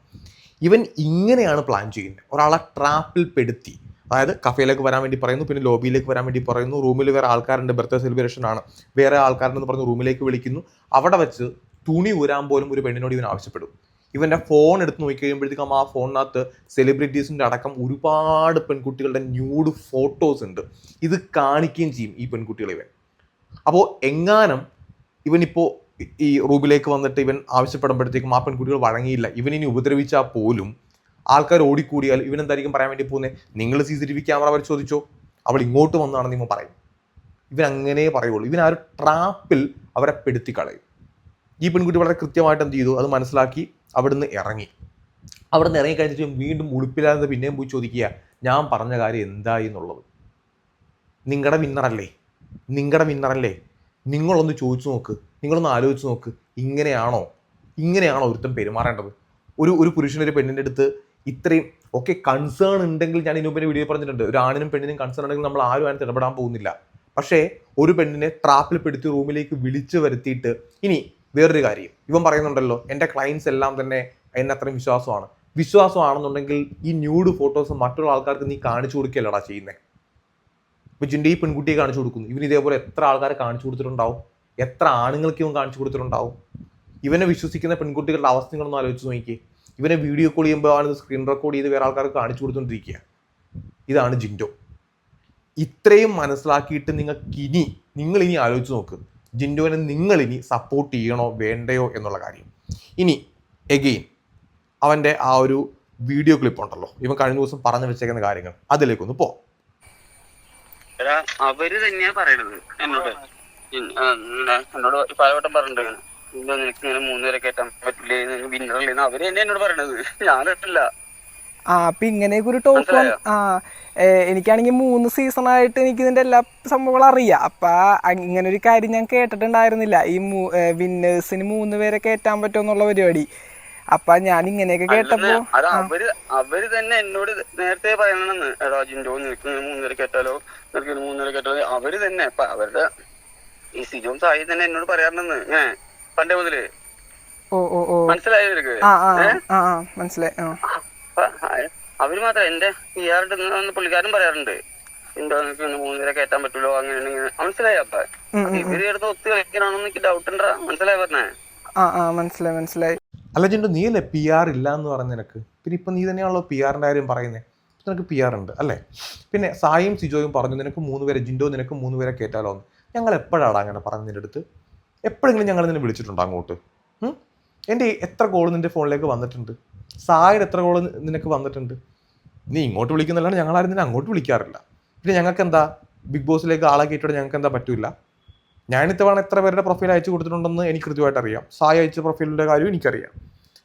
ഇവൻ ഇങ്ങനെയാണ് പ്ലാൻ ചെയ്യുന്നത്. ഒരാളെ ട്രാപ്പിൽ പെടുത്തി, അതായത് കഫേയിലേക്ക് വരാൻ വേണ്ടി പറയുന്നു, പിന്നെ ലോബിയിലേക്ക് വരാൻ വേണ്ടി പറയുന്നു, റൂമിൽ വേറെ ആൾക്കാരുണ്ട്, ബർത്ത്ഡേ സെലിബ്രേഷൻ ആണ്, വേറെ ആൾക്കാരുണ്ടെന്ന് പറഞ്ഞ് റൂമിലേക്ക് വിളിക്കുന്നു. അവിടെ വെച്ച് തുണി ഊരാൻ പോലും ഒരു പെണ്ണിനോട് ഇവൻ ആവശ്യപ്പെടും. ഇവൻ്റെ ഫോൺ എടുത്ത് നോക്കി കഴിയുമ്പോഴത്തേക്കും ആ ഫോണിനകത്ത് സെലിബ്രിറ്റീസിൻ്റെ അടക്കം ഒരുപാട് പെൺകുട്ടികളുടെ ന്യൂഡ് ഫോട്ടോസ് ഉണ്ട്. ഇത് കാണിക്കുകയും ചെയ്യും ഈ പെൺകുട്ടികൾ ഇവൻ. അപ്പോൾ എങ്ങാനും ഇവനിപ്പോൾ ഈ റൂമിലേക്ക് വന്നിട്ട് ഇവൻ ആവശ്യപ്പെടുമ്പോഴത്തേക്കും ആ പെൺകുട്ടികൾ വഴങ്ങിയില്ല, ഇവനിനി ഉപദ്രവിച്ചാൽ പോലും ആൾക്കാർ ഓടിക്കൂടിയാൽ ഇവൻ എന്തായിരിക്കും പറയാൻ വേണ്ടി പോകുന്നത്, നിങ്ങൾ CCTV ക്യാമറ പരിശോധിച്ചോ, അവൾ ഇങ്ങോട്ട് വന്നതാണെന്ന് ഇവൻ പറയും. ഇവൻ അങ്ങനെ പറയുള്ളൂ. ഇവൻ ആ ഒരു ട്രാപ്പിൽ അവരെ പെടുത്തി കളയും. ഈ പെൺകുട്ടി വളരെ കൃത്യമായിട്ട് എന്ത് ചെയ്തു, അത് മനസ്സിലാക്കി അവിടുന്ന് ഇറങ്ങിക്കഴിഞ്ഞിട്ട് വീണ്ടും ഉളുപ്പില്ലാതെ പിന്നെയും പോയി ചോദിക്കുക ഞാൻ പറഞ്ഞ കാര്യം എന്തായി എന്നുള്ളത്. നിങ്ങളുടെ വിന്നറല്ലേ, നിങ്ങളുടെ വിന്നറല്ലേ? നിങ്ങളൊന്ന് ചോദിച്ചു നോക്ക്, നിങ്ങളൊന്ന് ആലോചിച്ച് നോക്ക്. ഇങ്ങനെയാണോ ഒരുത്തം പെരുമാറേണ്ടത്? ഒരു പുരുഷനൊരു പെണ്ണിൻ്റെ അടുത്ത് ഇത്രയും ഓക്കെ കൺസേൺ ഉണ്ടെങ്കിൽ, ഞാൻ ഇതിനുമ്പ് വീഡിയോ പറഞ്ഞിട്ടുണ്ട്, ഒരു ആണിനും പെണ്ണിനും കൺസേൺ ഉണ്ടെങ്കിൽ നമ്മൾ ആരും അതിനകത്ത് ഇടപെടാൻ പോകുന്നില്ല. പക്ഷേ ഒരു പെണ്ണിനെ ട്രാപ്പിൽ പെടുത്തി റൂമിലേക്ക് വിളിച്ചു വരുത്തിയിട്ട്, ഇനി വേറൊരു കാര്യം ഇവൻ പറയുന്നുണ്ടല്ലോ, എൻ്റെ ക്ലയൻസ് എല്ലാം തന്നെ എന്നെ അത്രയും വിശ്വാസമാണെന്നുണ്ടെങ്കിൽ ഈ ന്യൂഡ് ഫോട്ടോസ് മറ്റുള്ള ആൾക്കാർക്ക് നീ കാണിച്ചു കൊടുക്കല്ലടാ ചെയ്യുന്നത്. ഇപ്പൊ ജിൻ്റെ ഈ പെൺകുട്ടിയെ കാണിച്ചു കൊടുക്കുന്നു, ഇവൻ ഇതേപോലെ എത്ര ആൾക്കാരെ കാണിച്ചു കൊടുത്തിട്ടുണ്ടാവും, എത്ര ആണുങ്ങൾക്ക് ഇവൻ കാണിച്ചു കൊടുത്തിട്ടുണ്ടാവും. ഇവനെ വിശ്വസിക്കുന്ന പെൺകുട്ടികളുടെ അവസ്ഥ നിങ്ങളൊന്ന് ആലോചിച്ച് നോക്കിയേ. ഇവനെ വീഡിയോ കോൾ ചെയ്യുമ്പോൾ ആണ് സ്ക്രീൻ റെക്കോർഡ് ചെയ്ത് വേറെ ആൾക്കാർക്ക് കാണിച്ചു കൊടുത്തുകൊണ്ടിരിക്കുക. ഇതാണ് ജിൻഡോ. ഇത്രയും മനസ്സിലാക്കിയിട്ട് നിങ്ങളിനി ആലോചിച്ച് നോക്ക്, ജിൻഡോനെ നിങ്ങളിനി സപ്പോർട്ട് ചെയ്യണോ വേണ്ടയോ എന്നുള്ള കാര്യം. ഇനി എഗെയിൻ അവൻ്റെ ആ ഒരു വീഡിയോ ക്ലിപ്പ് ഉണ്ടല്ലോ, ഇവൻ കഴിഞ്ഞ ദിവസം പറഞ്ഞു വെച്ചേക്കുന്ന കാര്യങ്ങൾ, അതിലേക്കൊന്ന് പോ. അവര് തന്നെയാ പറയണത് എന്നോട് പലവട്ടം പറഞ്ഞിട്ടുണ്ട്, നിനക്ക് ഇങ്ങനെ 3 പേരെ കയറ്റാൻ പറ്റില്ലേ, വിന്നറില്ലെന്ന് അവര് തന്നെ എന്നോട് പറയണത്, ഞാനിട്ടില്ല. അപ്പൊ ഇങ്ങനെയൊക്കെ ഒരു ടോക്ക് എനിക്കാണെങ്കിൽ 3 സീസണായിട്ട് എനിക്ക് ഇതിന്റെ എല്ലാ സംഭവങ്ങളും അറിയാം. അപ്പൊ ഇങ്ങനെ ഒരു കാര്യം ഞാൻ കേട്ടിട്ടുണ്ടായിരുന്നില്ല, ഈ വിന്നേഴ്സിന് 3 പേരെ കയറ്റാൻ പറ്റുമെന്നുള്ള പരിപാടി. അപ്പൊ ഞാൻ ഇങ്ങനെയൊക്കെ കേട്ടപ്പോ അവര് തന്നെ എന്നോട് നേരത്തെ പറയണെന്ന്, എടാ ജിൻഡോ നിനക്ക് 3 പേരെ കേട്ടാലോ, നിനക്ക് 3 പേരെ കേട്ടാലോ. അവര് തന്നെ ഇപ്പൊ അവരുടെ ഈ സിജോം സായി തന്നെ എന്നോട് പറയാറുണ്ടെന്ന് പണ്ടേ മുതല്. മനസ്സിലായോ നിനക്ക്? മനസ്സിലായി. അവര് മാത്രം എന്റെ PR പുള്ളിക്കാരൻ പറയാറുണ്ട്, ജിൻഡോ നിനക്ക് 3 പേരെ കയറ്റാൻ പറ്റുള്ളൂ അങ്ങനെ. മനസ്സിലായോ? അപ്പൊ ഇവര് എടുത്ത് ഒത്തു കളിക്കണോന്ന് എനിക്ക് ഡൗട്ട് ഉണ്ടാ. മനസ്സിലായി പറഞ്ഞേ? മനസ്സിലായി. അല്ല ജിൻഡോ, നീ അല്ലേ PR ഇല്ല എന്ന് പറഞ്ഞ നിനക്ക്? പിന്നെ ഇപ്പൊ നീ തന്നെയാണല്ലോ PR-ന്റെ കാര്യം പറയുന്നത്. നിനക്ക് PR ഉണ്ട് അല്ലേ? പിന്നെ സായും സിജോയും പറഞ്ഞു നിനക്ക് 3 പേരെ, ജിൻഡോ നിനക്ക് 3 പേരെ കയറ്റാലോ എന്ന്. ഞങ്ങൾ എപ്പോഴാണ് അങ്ങനെ പറഞ്ഞു നിന്റെ അടുത്ത്? എപ്പോഴെങ്കിലും ഞങ്ങൾ നിന്നെ വിളിച്ചിട്ടുണ്ടോ അങ്ങോട്ട്? എൻ്റെ എത്ര കോൾ നിന്റെ ഫോണിലേക്ക് വന്നിട്ടുണ്ട്? സായുടെ എത്ര കോൾ നിനക്ക് വന്നിട്ടുണ്ട്? നീ ഇങ്ങോട്ട് വിളിക്കുന്നില്ലാണ്, ഞങ്ങളാരും നിന്നെ അങ്ങോട്ട് വിളിക്കാറില്ല. പിന്നെ ഞങ്ങൾക്ക് എന്താ ബിഗ് ബോസിലേക്ക് ആളെ കയറ്റിയോടെ ഞങ്ങൾക്ക് എന്താ പറ്റില്ല? ഞാനിത്തവണ എത്ര പേരുടെ പ്രൊഫൈൽ അയച്ചു കൊടുത്തിട്ടുണ്ടെന്ന് എനിക്ക് കൃത്യമായിട്ട് അറിയാം. സായി അയച്ച പ്രൊഫൈലിൻ്റെ കാര്യം എനിക്കറിയാം.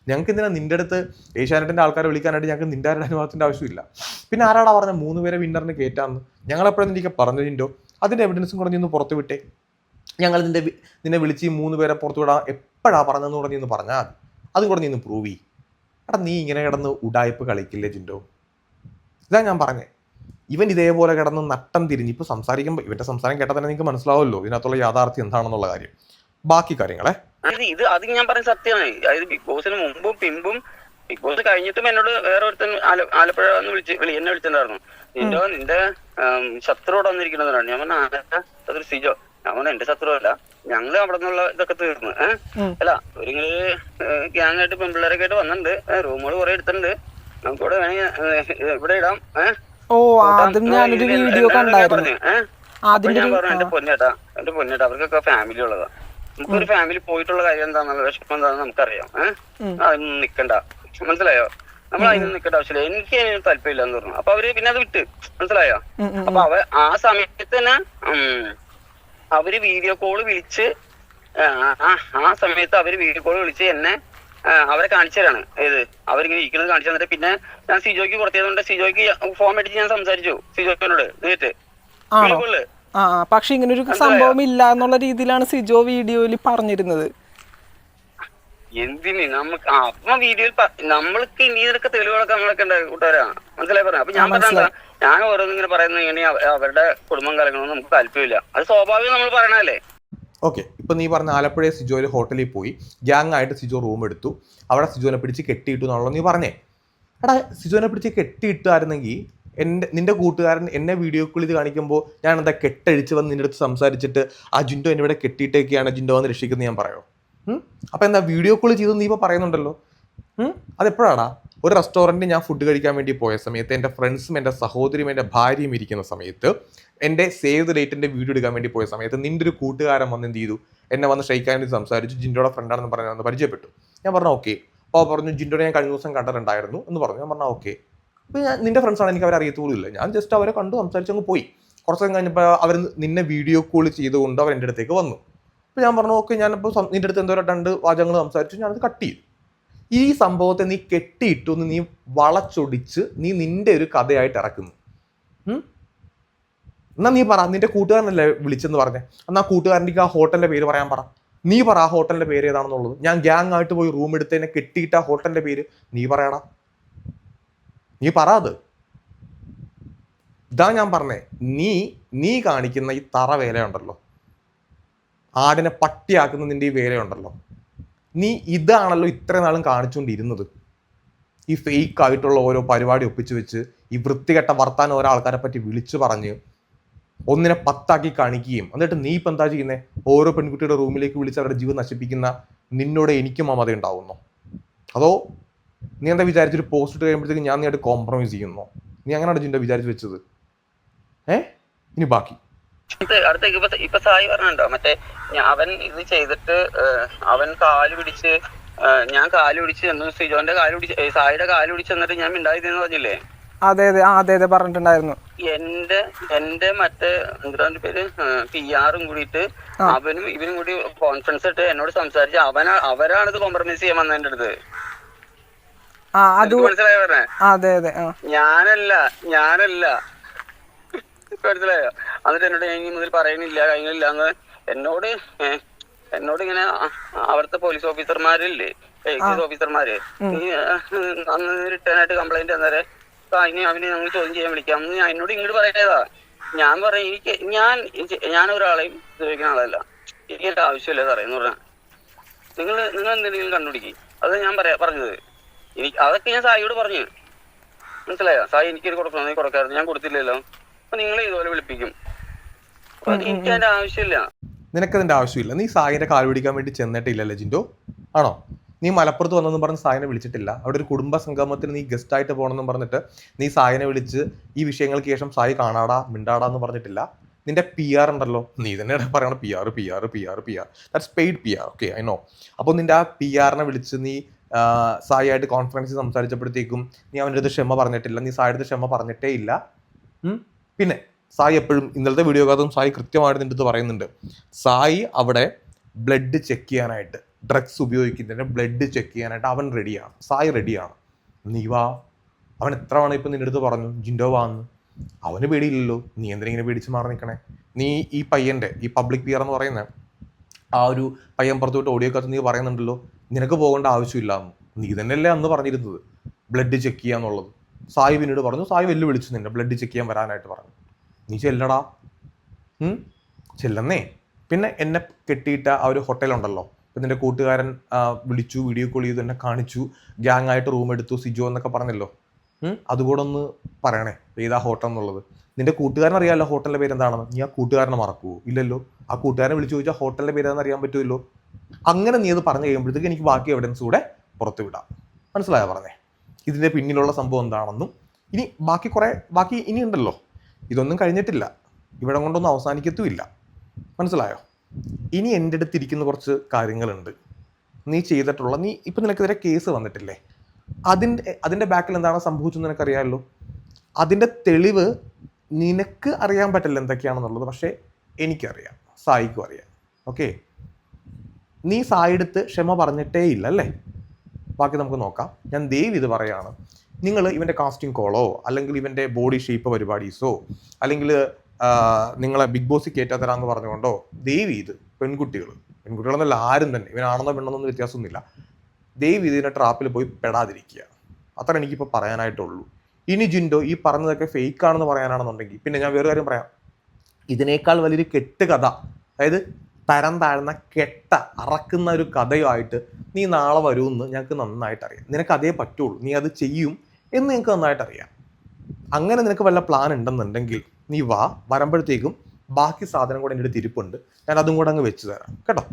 ഞങ്ങൾക്ക് എന്തിനാ നിൻ്റെ അടുത്ത് ഏഷ്യാനെറ്റിൻ്റെ ആൾക്കാരെ വിളിക്കാനായിട്ട് ഞങ്ങൾക്ക് നിൻ്റെ അനുഭവത്തിൻ്റെ ആവശ്യമില്ല. പിന്നെ ആരാടാ പറഞ്ഞത് 3 പേരെ വിന്നറിന് കയറ്റാമെന്ന്? ഞങ്ങളെപ്പോഴും എനിക്ക് പറഞ്ഞതിൻ്റോ അതിൻ്റെ എവിഡൻസും കുറഞ്ഞൊന്ന് പുറത്ത് വിട്ടേ. ഞങ്ങൾ നിന്നെ വിളിച്ച് ഈ 3 പേരെ പുറത്തു വിടാൻ എപ്പോഴാണ് പറഞ്ഞതെന്ന് പറഞ്ഞൊന്ന് പറഞ്ഞാൽ മതി. അതും കൂടെ നീ ഒന്ന് പ്രൂവ് ചെയ്യും. എടാ നീ ഇങ്ങനെ കിടന്ന് ഉടായ്പ് കളിക്കില്ലേ ജിൻഡോ? ഇതാ ഞാൻ പറഞ്ഞേ. ഇവൻ ഇതേപോലെ കിടന്ന് നട്ടം തിരിഞ്ഞ് ഇപ്പോൾ സംസാരിക്കുമ്പോൾ ഇവൻ്റെ സംസാരം കേട്ടാൽ തന്നെ നിങ്ങൾക്ക് മനസ്സിലാവുമല്ലോ ഇതിനകത്തുള്ള യാഥാർത്ഥ്യം എന്താണെന്നുള്ള കാര്യം. ബാക്കി കാര്യങ്ങളെ അത് ഞാൻ പറഞ്ഞ സത്യമാണ്. അതായത് ബിഗ് ബോസിന് മുമ്പും പിമ്പും ബിഗ് ബോസ് കഴിഞ്ഞിട്ടും എന്നോട് വേറെ ഒരുത്തൻ ആലപ്പുഴ എന്നെ വിളിച്ചിട്ടുണ്ടായിരുന്നു, നിന്റെ ശത്രുവിടെ വന്നിരിക്കുന്നതാണ്. ഞാൻ പറഞ്ഞ സിജോ, ഞാൻ പറഞ്ഞ എന്റെ ശത്രുവല്ല, ഞങ്ങള് അവിടെ നിന്നുള്ള ഇതൊക്കെ തീർന്നു. അല്ല ഒരിങ്ങനെ ഗ്യാങ് ആയിട്ട് പെൺപിള്ളേരൊക്കെ ആയിട്ട് വന്നിട്ടുണ്ട്, റൂമുകൾ കുറെ എടുത്തിട്ടുണ്ട്, നമുക്കിവിടെ വേണമെങ്കിൽ ഇവിടെ ഇടാം. ഞാൻ പറഞ്ഞു എന്റെ പൊന്നേട്ടാ അവർക്കൊക്കെ ഫാമിലി ഉള്ളതാ, നമുക്കൊരു ഫാമിലി പോയിട്ടുള്ള കാര്യം എന്താണെന്നുള്ള വിഷമം എന്താണെന്ന് നമുക്കറിയാം. അതൊന്നും നിക്കണ്ട, മനസ്സിലായോ? നമ്മൾ അതിന് നിൽക്കേണ്ട ആവശ്യമില്ല, എനിക്ക് അതിന് താല്പര്യമില്ല എന്ന് പറഞ്ഞു. അപ്പൊ അവര് പിന്നെ അത് വിട്ട്, മനസ്സിലായോ? അപ്പൊ ആ സമയത്ത് തന്നെ അവര് വീഡിയോ കോള് വിളിച്ച് ആ സമയത്ത് അവര് വീഡിയോ കോള് വിളിച്ച് എന്നെ അവരെ കാണിച്ചു തരാണ്. ഏത് അവരിങ്ങനെ ഇരിക്കുന്നത് കാണിച്ചു തന്നിട്ട് പിന്നെ ഞാൻ സിജോയ്ക്ക് കൊടുത്തതുകൊണ്ട് സിജോയ്ക്ക് ഫോൺ മേടിച്ച് ഞാൻ സംസാരിച്ചു സിജോനോട് നേരിട്ട് വീഡിയോ കോളില്. പക്ഷെ ഇങ്ങനെ ഒരു സംഭവം ഇല്ല എന്നുള്ള രീതിയിലാണ് സിജോ വീഡിയോയിൽ പറഞ്ഞിരുന്നത്. എന്തിന് നമുക്ക് അപ്പൊ വീഡിയോയിൽ നമ്മൾക്ക് ഇനി ഇതൊക്കെ തെളിവുകളൊക്കെ നമ്മളൊക്കെ ഉണ്ട് കൂട്ടുകാരാ, മനസ്സിലായി പറഞ്ഞു. അപ്പൊ ഞാൻ പറഞ്ഞാ ഞാൻ ഓരോന്നിങ്ങനെ പറയുന്നത് ഇങ്ങനെ അവരുടെ കുടുംബം കലങ്ങണമെന്ന് നമുക്ക് താല്പര്യമില്ല, അത് സ്വാഭാവികം നമ്മൾ പറയണല്ലേ. ഓക്കെ, ഇപ്പൊ നീ പറഞ്ഞ ആലപ്പുഴ സിജോയിൽ ഹോട്ടലിൽ പോയി ഗ്യാങ് ആയിട്ട് സിജോ റൂം എടുത്തു, അവിടെ സിജോനെ പിടിച്ച് കെട്ടിയിട്ടു എന്നുള്ളത് നീ പറഞ്ഞേ. എടാ സിജോനെ പിടിച്ച് കെട്ടിയിട്ടായിരുന്നെങ്കിൽ നിന്റെ കൂട്ടുകാരൻ എന്നെ വീഡിയോ കോൾ ഇത് കാണിക്കുമ്പോൾ ഞാൻ എന്താ കെട്ടഴിച്ച് വന്ന് നിന്റെ അടുത്ത് സംസാരിച്ചിട്ട് ആ ജിൻഡോ എന്നെ ഇവിടെ കെട്ടിയിട്ടൊക്കെയാണ് ജിൻഡോ വന്ന് രക്ഷിക്കുന്നത് ഞാൻ പറയോ? അപ്പം എന്താ വീഡിയോ കോൾ ചെയ്ത് നീ ഇപ്പോൾ പറയുന്നുണ്ടല്ലോ. അതെപ്പോഴാടാ? ഒരു റെസ്റ്റോറൻറ്റിൽ ഞാൻ ഫുഡ് കഴിക്കാൻ വേണ്ടി പോയ സമയത്ത് എൻ്റെ ഫ്രണ്ട്സും എൻ്റെ സഹോദരിയും എൻ്റെ ഭാര്യയും ഇരിക്കുന്ന സമയത്ത് എൻ്റെ സേവ് ദ ഡേറ്റിൻ്റെ വീഡിയോ എടുക്കാൻ വേണ്ടി പോയ സമയത്ത് നിൻ്റെ ഒരു കൂട്ടുകാരൻ വന്ന് എന്ത് ചെയ്തു, എന്നെ വന്ന് ഷെയ്ക്കാൻ വേണ്ടി സംസാരിച്ചു, ജിൻഡോയുടെ ഫ്രണ്ടാണെന്ന് പറഞ്ഞ് വന്ന് പരിചയപ്പെട്ടു. ഞാൻ പറഞ്ഞു ഓക്കെ. അപ്പോൾ പറഞ്ഞു ജിൻഡോനെ ഞാൻ കഴിഞ്ഞ ദിവസം കണ്ടിട്ടുണ്ടായിരുന്നു എന്ന് പറഞ്ഞു. ഞാൻ പറഞ്ഞു ഓക്കെ. അപ്പോൾ ഞാൻ നിൻ്റെ ഫ്രണ്ട്സാണ്, എനിക്ക് അവരെ അറിയത്തോളില്ല, ഞാൻ ജസ്റ്റ് അവരെ കണ്ടു സംസാരിച്ചങ്ങ് പോയി. കുറച്ച് ദിവസം കഴിഞ്ഞപ്പോൾ അവർ നിന്നെ വീഡിയോ കോൾ ചെയ്തുകൊണ്ട് അവർ എൻ്റെ അടുത്തേക്ക് വന്നു. അപ്പോൾ ഞാൻ പറഞ്ഞു ഓക്കെ, ഞാനിപ്പോൾ നിൻ്റെ അടുത്ത് എന്തോ 2 വാചകങ്ങൾ സംസാരിച്ചു, ഞാനത് കട്ട് ചെയ്തു. ഈ സംഭവത്തെ നീ കെട്ടിയിട്ടു നീ വളച്ചൊടിച്ച് നീ നിൻ്റെ ഒരു കഥയായിട്ട് ഇറക്കുന്നു. എന്നാ നീ പറ, നിന്റെ കൂട്ടുകാരനല്ലേ വിളിച്ചെന്ന് പറഞ്ഞേ, എന്നാ കൂട്ടുകാരൻ്റെ ആ ഹോട്ടലിന്റെ പേര് പറയാൻ പറ. നീ പറ ആ ഹോട്ടലിന്റെ പേര് ഏതാണെന്നുള്ളത്. ഞാൻ ഗ്യാങ് ആയിട്ട് പോയി റൂം എടുത്തതിനെ കെട്ടിയിട്ട ആ ഹോട്ടലിന്റെ പേര് നീ പറയടാ, നീ പറ അത്. ഇതാ ഞാൻ പറഞ്ഞേ, നീ കാണിക്കുന്ന ഈ തറ വേലയുണ്ടല്ലോ, ആടിനെ പട്ടിയാക്കുന്ന നിന്റെ ഈ വേലയുണ്ടല്ലോ, നീ ഇതാണല്ലോ ഇത്ര നാളും കാണിച്ചുകൊണ്ടിരുന്നത്. ഈ ഫേക്ക് ആയിട്ടുള്ള ഓരോ പരിപാടി ഒപ്പിച്ചു വെച്ച് ഈ വൃത്തികെട്ട വർത്താനം ഓരോ ആൾക്കാരെ പറ്റി വിളിച്ചു പറഞ്ഞ് ഒന്നിനെ 10 കാണിക്കുകയും എന്നിട്ട് നീ ഇപ്പം എന്താ ചെയ്യുന്നത്? ഓരോ പെൺകുട്ടിയുടെ റൂമിലേക്ക് വിളിച്ച് അവരുടെ ജീവൻ നശിപ്പിക്കുന്ന നിന്നോട് എനിക്ക് മമത ഉണ്ടാവുന്നു? അതോ നീ എന്താ വിചാരിച്ചൊരു പോസ്റ്റ് ഇട്ട് കഴിയുമ്പോഴത്തേക്ക് ഞാൻ നീ ആയിട്ട് കോംപ്രമൈസ് ചെയ്യുന്നോ? നീ അങ്ങനെയാണ് ജിൻഡോ വിചാരിച്ച് വെച്ചത്? ഇനി ബാക്കി അടുത്തേക്ക് ഇപ്പൊ സായി പറഞ്ഞോ മറ്റേ അവൻ ഇത് ചെയ്തിട്ട് അവൻ കാല് പിടിച്ച് ഞാൻ കാല് പിടിച്ച് എന്ന് സിജോന്റെ കാല് പിടിച്ച് സായിയുടെ കാല് പിടിച്ച് എന്നിട്ട് ഞാൻ മിണ്ടായിന്ന് പറഞ്ഞില്ലേ? അതെ പറഞ്ഞിട്ടുണ്ടായിരുന്നു. എന്റെ മറ്റേ എന്തിന്റെ പേര് PR കൂടിയിട്ട് അവനും ഇവനും കൂടി കോൺഫറൻസ് ഇട്ട് എന്നോട് സംസാരിച്ച് അവരാണ് ഇത് കോംപ്രമൈസ് ചെയ്യാൻ വന്നതിന്റെ അടുത്ത്. മനസ്സിലായോ പറഞ്ഞേ? ഞാനല്ല മനസ്സിലായോ? എന്നിട്ട് എന്നോട് ഞാൻ ഇനി മുതൽ പറയണില്ല കഴിഞ്ഞില്ല എന്ന് എന്നോട് ഇങ്ങനെ അവിടുത്തെ പോലീസ് ഓഫീസർമാരില്ലേ, ഓഫീസർമാര് അന്ന് റിട്ടേൺ ആയിട്ട് കംപ്ലൈന്റ് തന്നേരെ അവന് ഞങ്ങൾ ചോദ്യം ചെയ്യാൻ വിളിക്കാം എന്നോട് ഇങ്ങോട്ട് പറയണതാ. ഞാൻ പറയും ഞാൻ ഒരാളെയും ഉപയോഗിക്കുന്ന ആളല്ല, എനിക്ക് എന്റെ ആവശ്യമില്ല സാറേ എന്ന് പറഞ്ഞാൽ നിങ്ങൾ എന്തെങ്കിലും കണ്ടുപിടിക്കും. അത് ഞാൻ പറഞ്ഞത് അതൊക്കെ ഞാൻ സായിയോട് പറഞ്ഞു. മനസ്സിലായോ? സായി എനിക്കൊരു കൊടുക്കണം, നീ കൊടുക്കാറുണ്ട്, ഞാൻ കൊടുത്തില്ലല്ലോ, അപ്പൊ നിങ്ങൾ ഇതുപോലെ വിളിപ്പിക്കും. അപ്പൊ എനിക്ക് അതിന്റെ ആവശ്യമില്ല. നിനക്കതിന്റെ ആവശ്യമില്ല. നീ സായിന്റെ കാൽ പിടിക്കാൻ വേണ്ടി ചെന്നിട്ടില്ലല്ലേ ജിൻഡോ? ആണോ? നീ മലപ്പുറത്ത് വന്നെന്നും പറഞ്ഞ് സായിനെ വിളിച്ചിട്ടില്ല. അവിടെ ഒരു കുടുംബ സംഗമത്തിന് നീ ഗസ്റ്റ് ആയിട്ട് പോകണമെന്നും പറഞ്ഞിട്ട് നീ സായിനെ വിളിച്ച് ഈ വിഷയങ്ങൾക്ക് ശേഷം സായി കാണാടാ മിണ്ടാടാ എന്ന് പറഞ്ഞിട്ടില്ല. നിന്റെ PR ഉണ്ടല്ലോ, നീ തന്നെ പറയണം PR that's paid PR. Okay, I know. അപ്പോൾ നിന്റെ ആ PR-നെ വിളിച്ച് നീ സായി ആയിട്ട് കോൺഫറൻസിൽ സംസാരിച്ചപ്പോഴത്തേക്കും നീ അവൻ്റെ അടുത്ത് ക്ഷമ പറഞ്ഞിട്ടില്ല, നീ സായിയുടെ അടുത്ത് ക്ഷമ പറഞ്ഞിട്ടേ ഇല്ല. പിന്നെ സായി എപ്പോഴും ഇന്നലത്തെ വീഡിയോക്കകത്തും സായി കൃത്യമായിട്ട് നിൻ്റെ അടുത്ത് പറയുന്നുണ്ട്, സായി അവിടെ ബ്ലഡ് ചെക്ക് ചെയ്യാനായിട്ട്, ഡ്രഗ്സ് ഉപയോഗിക്കുന്നതിന് ബ്ലഡ് ചെക്ക് ചെയ്യാനായിട്ട് അവൻ റെഡിയാണ്, സായി റെഡിയാണ്. നീ വാ. അവൻ എത്ര തവണ ഇപ്പം നിൻ്റെ അടുത്ത് പറഞ്ഞു ജിൻഡോ വാന്ന്? അവന് പേടിയില്ലല്ലോ, നീ എന്തിനെ പേടിച്ച് മാറി നിൽക്കണേ? നീ ഈ പയ്യൻ്റെ ഈ പബ്ലിക് PR എന്ന് പറയുന്ന ആ ഒരു പയ്യൻ പുറത്തോട്ട് ഓഡിയോക്കകത്ത് നീ പറയുന്നുണ്ടല്ലോ നിനക്ക് പോകേണ്ട ആവശ്യമില്ല എന്ന്. നീ തന്നെയല്ലേ അന്ന് പറഞ്ഞിരുന്നത് ബ്ലഡ് ചെക്ക് ചെയ്യാന്നുള്ളത്? സായി പിന്നീട് പറഞ്ഞു, സായി വെല്ലുവിളിച്ചു നിന്നെ ബ്ലഡ് ചെക്ക് ചെയ്യാൻ വരാനായിട്ട് പറഞ്ഞു. നീ ചെല്ലടാ, ചെല്ലുന്നേ. പിന്നെ എന്നെ കെട്ടിയിട്ട ആ ഒരു ഹോട്ടലുണ്ടല്ലോ, ഇപ്പം നിന്റെ കൂട്ടുകാരൻ വിളിച്ചു, വീഡിയോ കോൾ ചെയ്തു, എന്നെ കാണിച്ചു, ഗ്യാങ് ആയിട്ട് റൂം എടുത്തു സിജോ എന്നൊക്കെ പറഞ്ഞല്ലോ, അതുകൂടെ ഒന്ന് പറയണേ ഏതാ ഹോട്ടൽ എന്നുള്ളത്. നിന്റെ കൂട്ടുകാരൻ അറിയാമല്ലോ ഹോട്ടലിൻ്റെ പേര് എന്താണെന്ന്. നീ ആ കൂട്ടുകാരനെ മറക്കുമോ? ഇല്ലല്ലോ. ആ കൂട്ടുകാരനെ വിളിച്ചു ചോദിച്ചാൽ ഹോട്ടലിൻ്റെ പേര് ഏതാണെന്ന് അറിയാൻ പറ്റുമല്ലോ. അങ്ങനെ നീ അത് പറഞ്ഞു കഴിയുമ്പോഴത്തേക്ക് എനിക്ക് ബാക്കി എവിഡൻസ് കൂടെ പുറത്തു വിടാം. മനസ്സിലായോ പറഞ്ഞേ? ഇതിൻ്റെ പിന്നിലുള്ള സംഭവം എന്താണെന്നും ഇനി ബാക്കി ഇനി ഉണ്ടല്ലോ, ഇതൊന്നും കഴിഞ്ഞിട്ടില്ല, ഇവിടെ കൊണ്ടൊന്നും അവസാനിക്കത്തുമില്ല. മനസ്സിലായോ? ഇനി എൻ്റെ അടുത്ത് ഇരിക്കുന്ന കുറച്ച് കാര്യങ്ങളുണ്ട്. നീ ചെയ്തിട്ടുള്ള ഇപ്പം നിനക്കെതിരെ കേസ് വന്നിട്ടില്ലേ, അതിൻ്റെ ബാക്കിൽ എന്താണ് സംഭവിച്ചെന്ന് നിനക്കറിയാമല്ലോ. അതിൻ്റെ തെളിവ് നിനക്ക് അറിയാൻ പറ്റില്ല എന്തൊക്കെയാണെന്നുള്ളത്, പക്ഷേ എനിക്കറിയാം, സായിക്കും അറിയാം. ഓക്കെ, നീ സായിയെടുത്ത് ക്ഷമ പറഞ്ഞിട്ടേ ഇല്ല അല്ലേ? ബാക്കി നമുക്ക് നോക്കാം. ഞാൻ ഇത് പറയാണ്, നിങ്ങൾ ഇവൻ്റെ കാസ്റ്റിംഗ് കോളോ അല്ലെങ്കിൽ ഇവൻ്റെ ബോഡി ഷേപ്പ് പരിപാടീസോ അല്ലെങ്കിൽ നിങ്ങളെ ബിഗ് ബോസിൽ കയറ്റാത്തരാന്ന് പറഞ്ഞുകൊണ്ടോ ഇത് പെൺകുട്ടികളെന്നല്ല ആരും തന്നെ, ഇവനാണെന്നോ പെണ്ണെന്നൊന്നും വ്യത്യാസമൊന്നുമില്ല, ഇതിൻ്റെ ട്രാപ്പിൽ പോയി പെടാതിരിക്കുക. അത്ര എനിക്കിപ്പോൾ പറയാനായിട്ടുള്ളൂ. ഇനി ജിൻഡോ ഈ പറഞ്ഞതൊക്കെ ഫേക്കാണെന്ന് പറയാനാണെന്നുണ്ടെങ്കിൽ പിന്നെ ഞാൻ വേറെ കാര്യം പറയാം. ഇതിനേക്കാൾ വലിയൊരു കെട്ടുകഥ, അതായത് തരം താഴ്ന്ന അറക്കുന്ന ഒരു കഥയുമായിട്ട് നീ നാളെ വരുമെന്ന് ഞങ്ങൾക്ക് നന്നായിട്ടറിയാം. നിനക്ക് അതേ പറ്റുള്ളൂ, നീ അത് ചെയ്യും എന്ന് ഞങ്ങൾക്ക് നന്നായിട്ടറിയാം. അങ്ങനെ നിനക്ക് വല്ല പ്ലാൻ ഉണ്ടെന്നുണ്ടെങ്കിൽ നീ വരുമ്പോഴത്തേക്കും ബാക്കി സാധനം കൂടെ എൻ്റെ അടുത്ത് ഇരിപ്പുണ്ട്, ഞാൻ അതും കൂടെ അങ്ങ് വെച്ച് തരാം കേട്ടോ.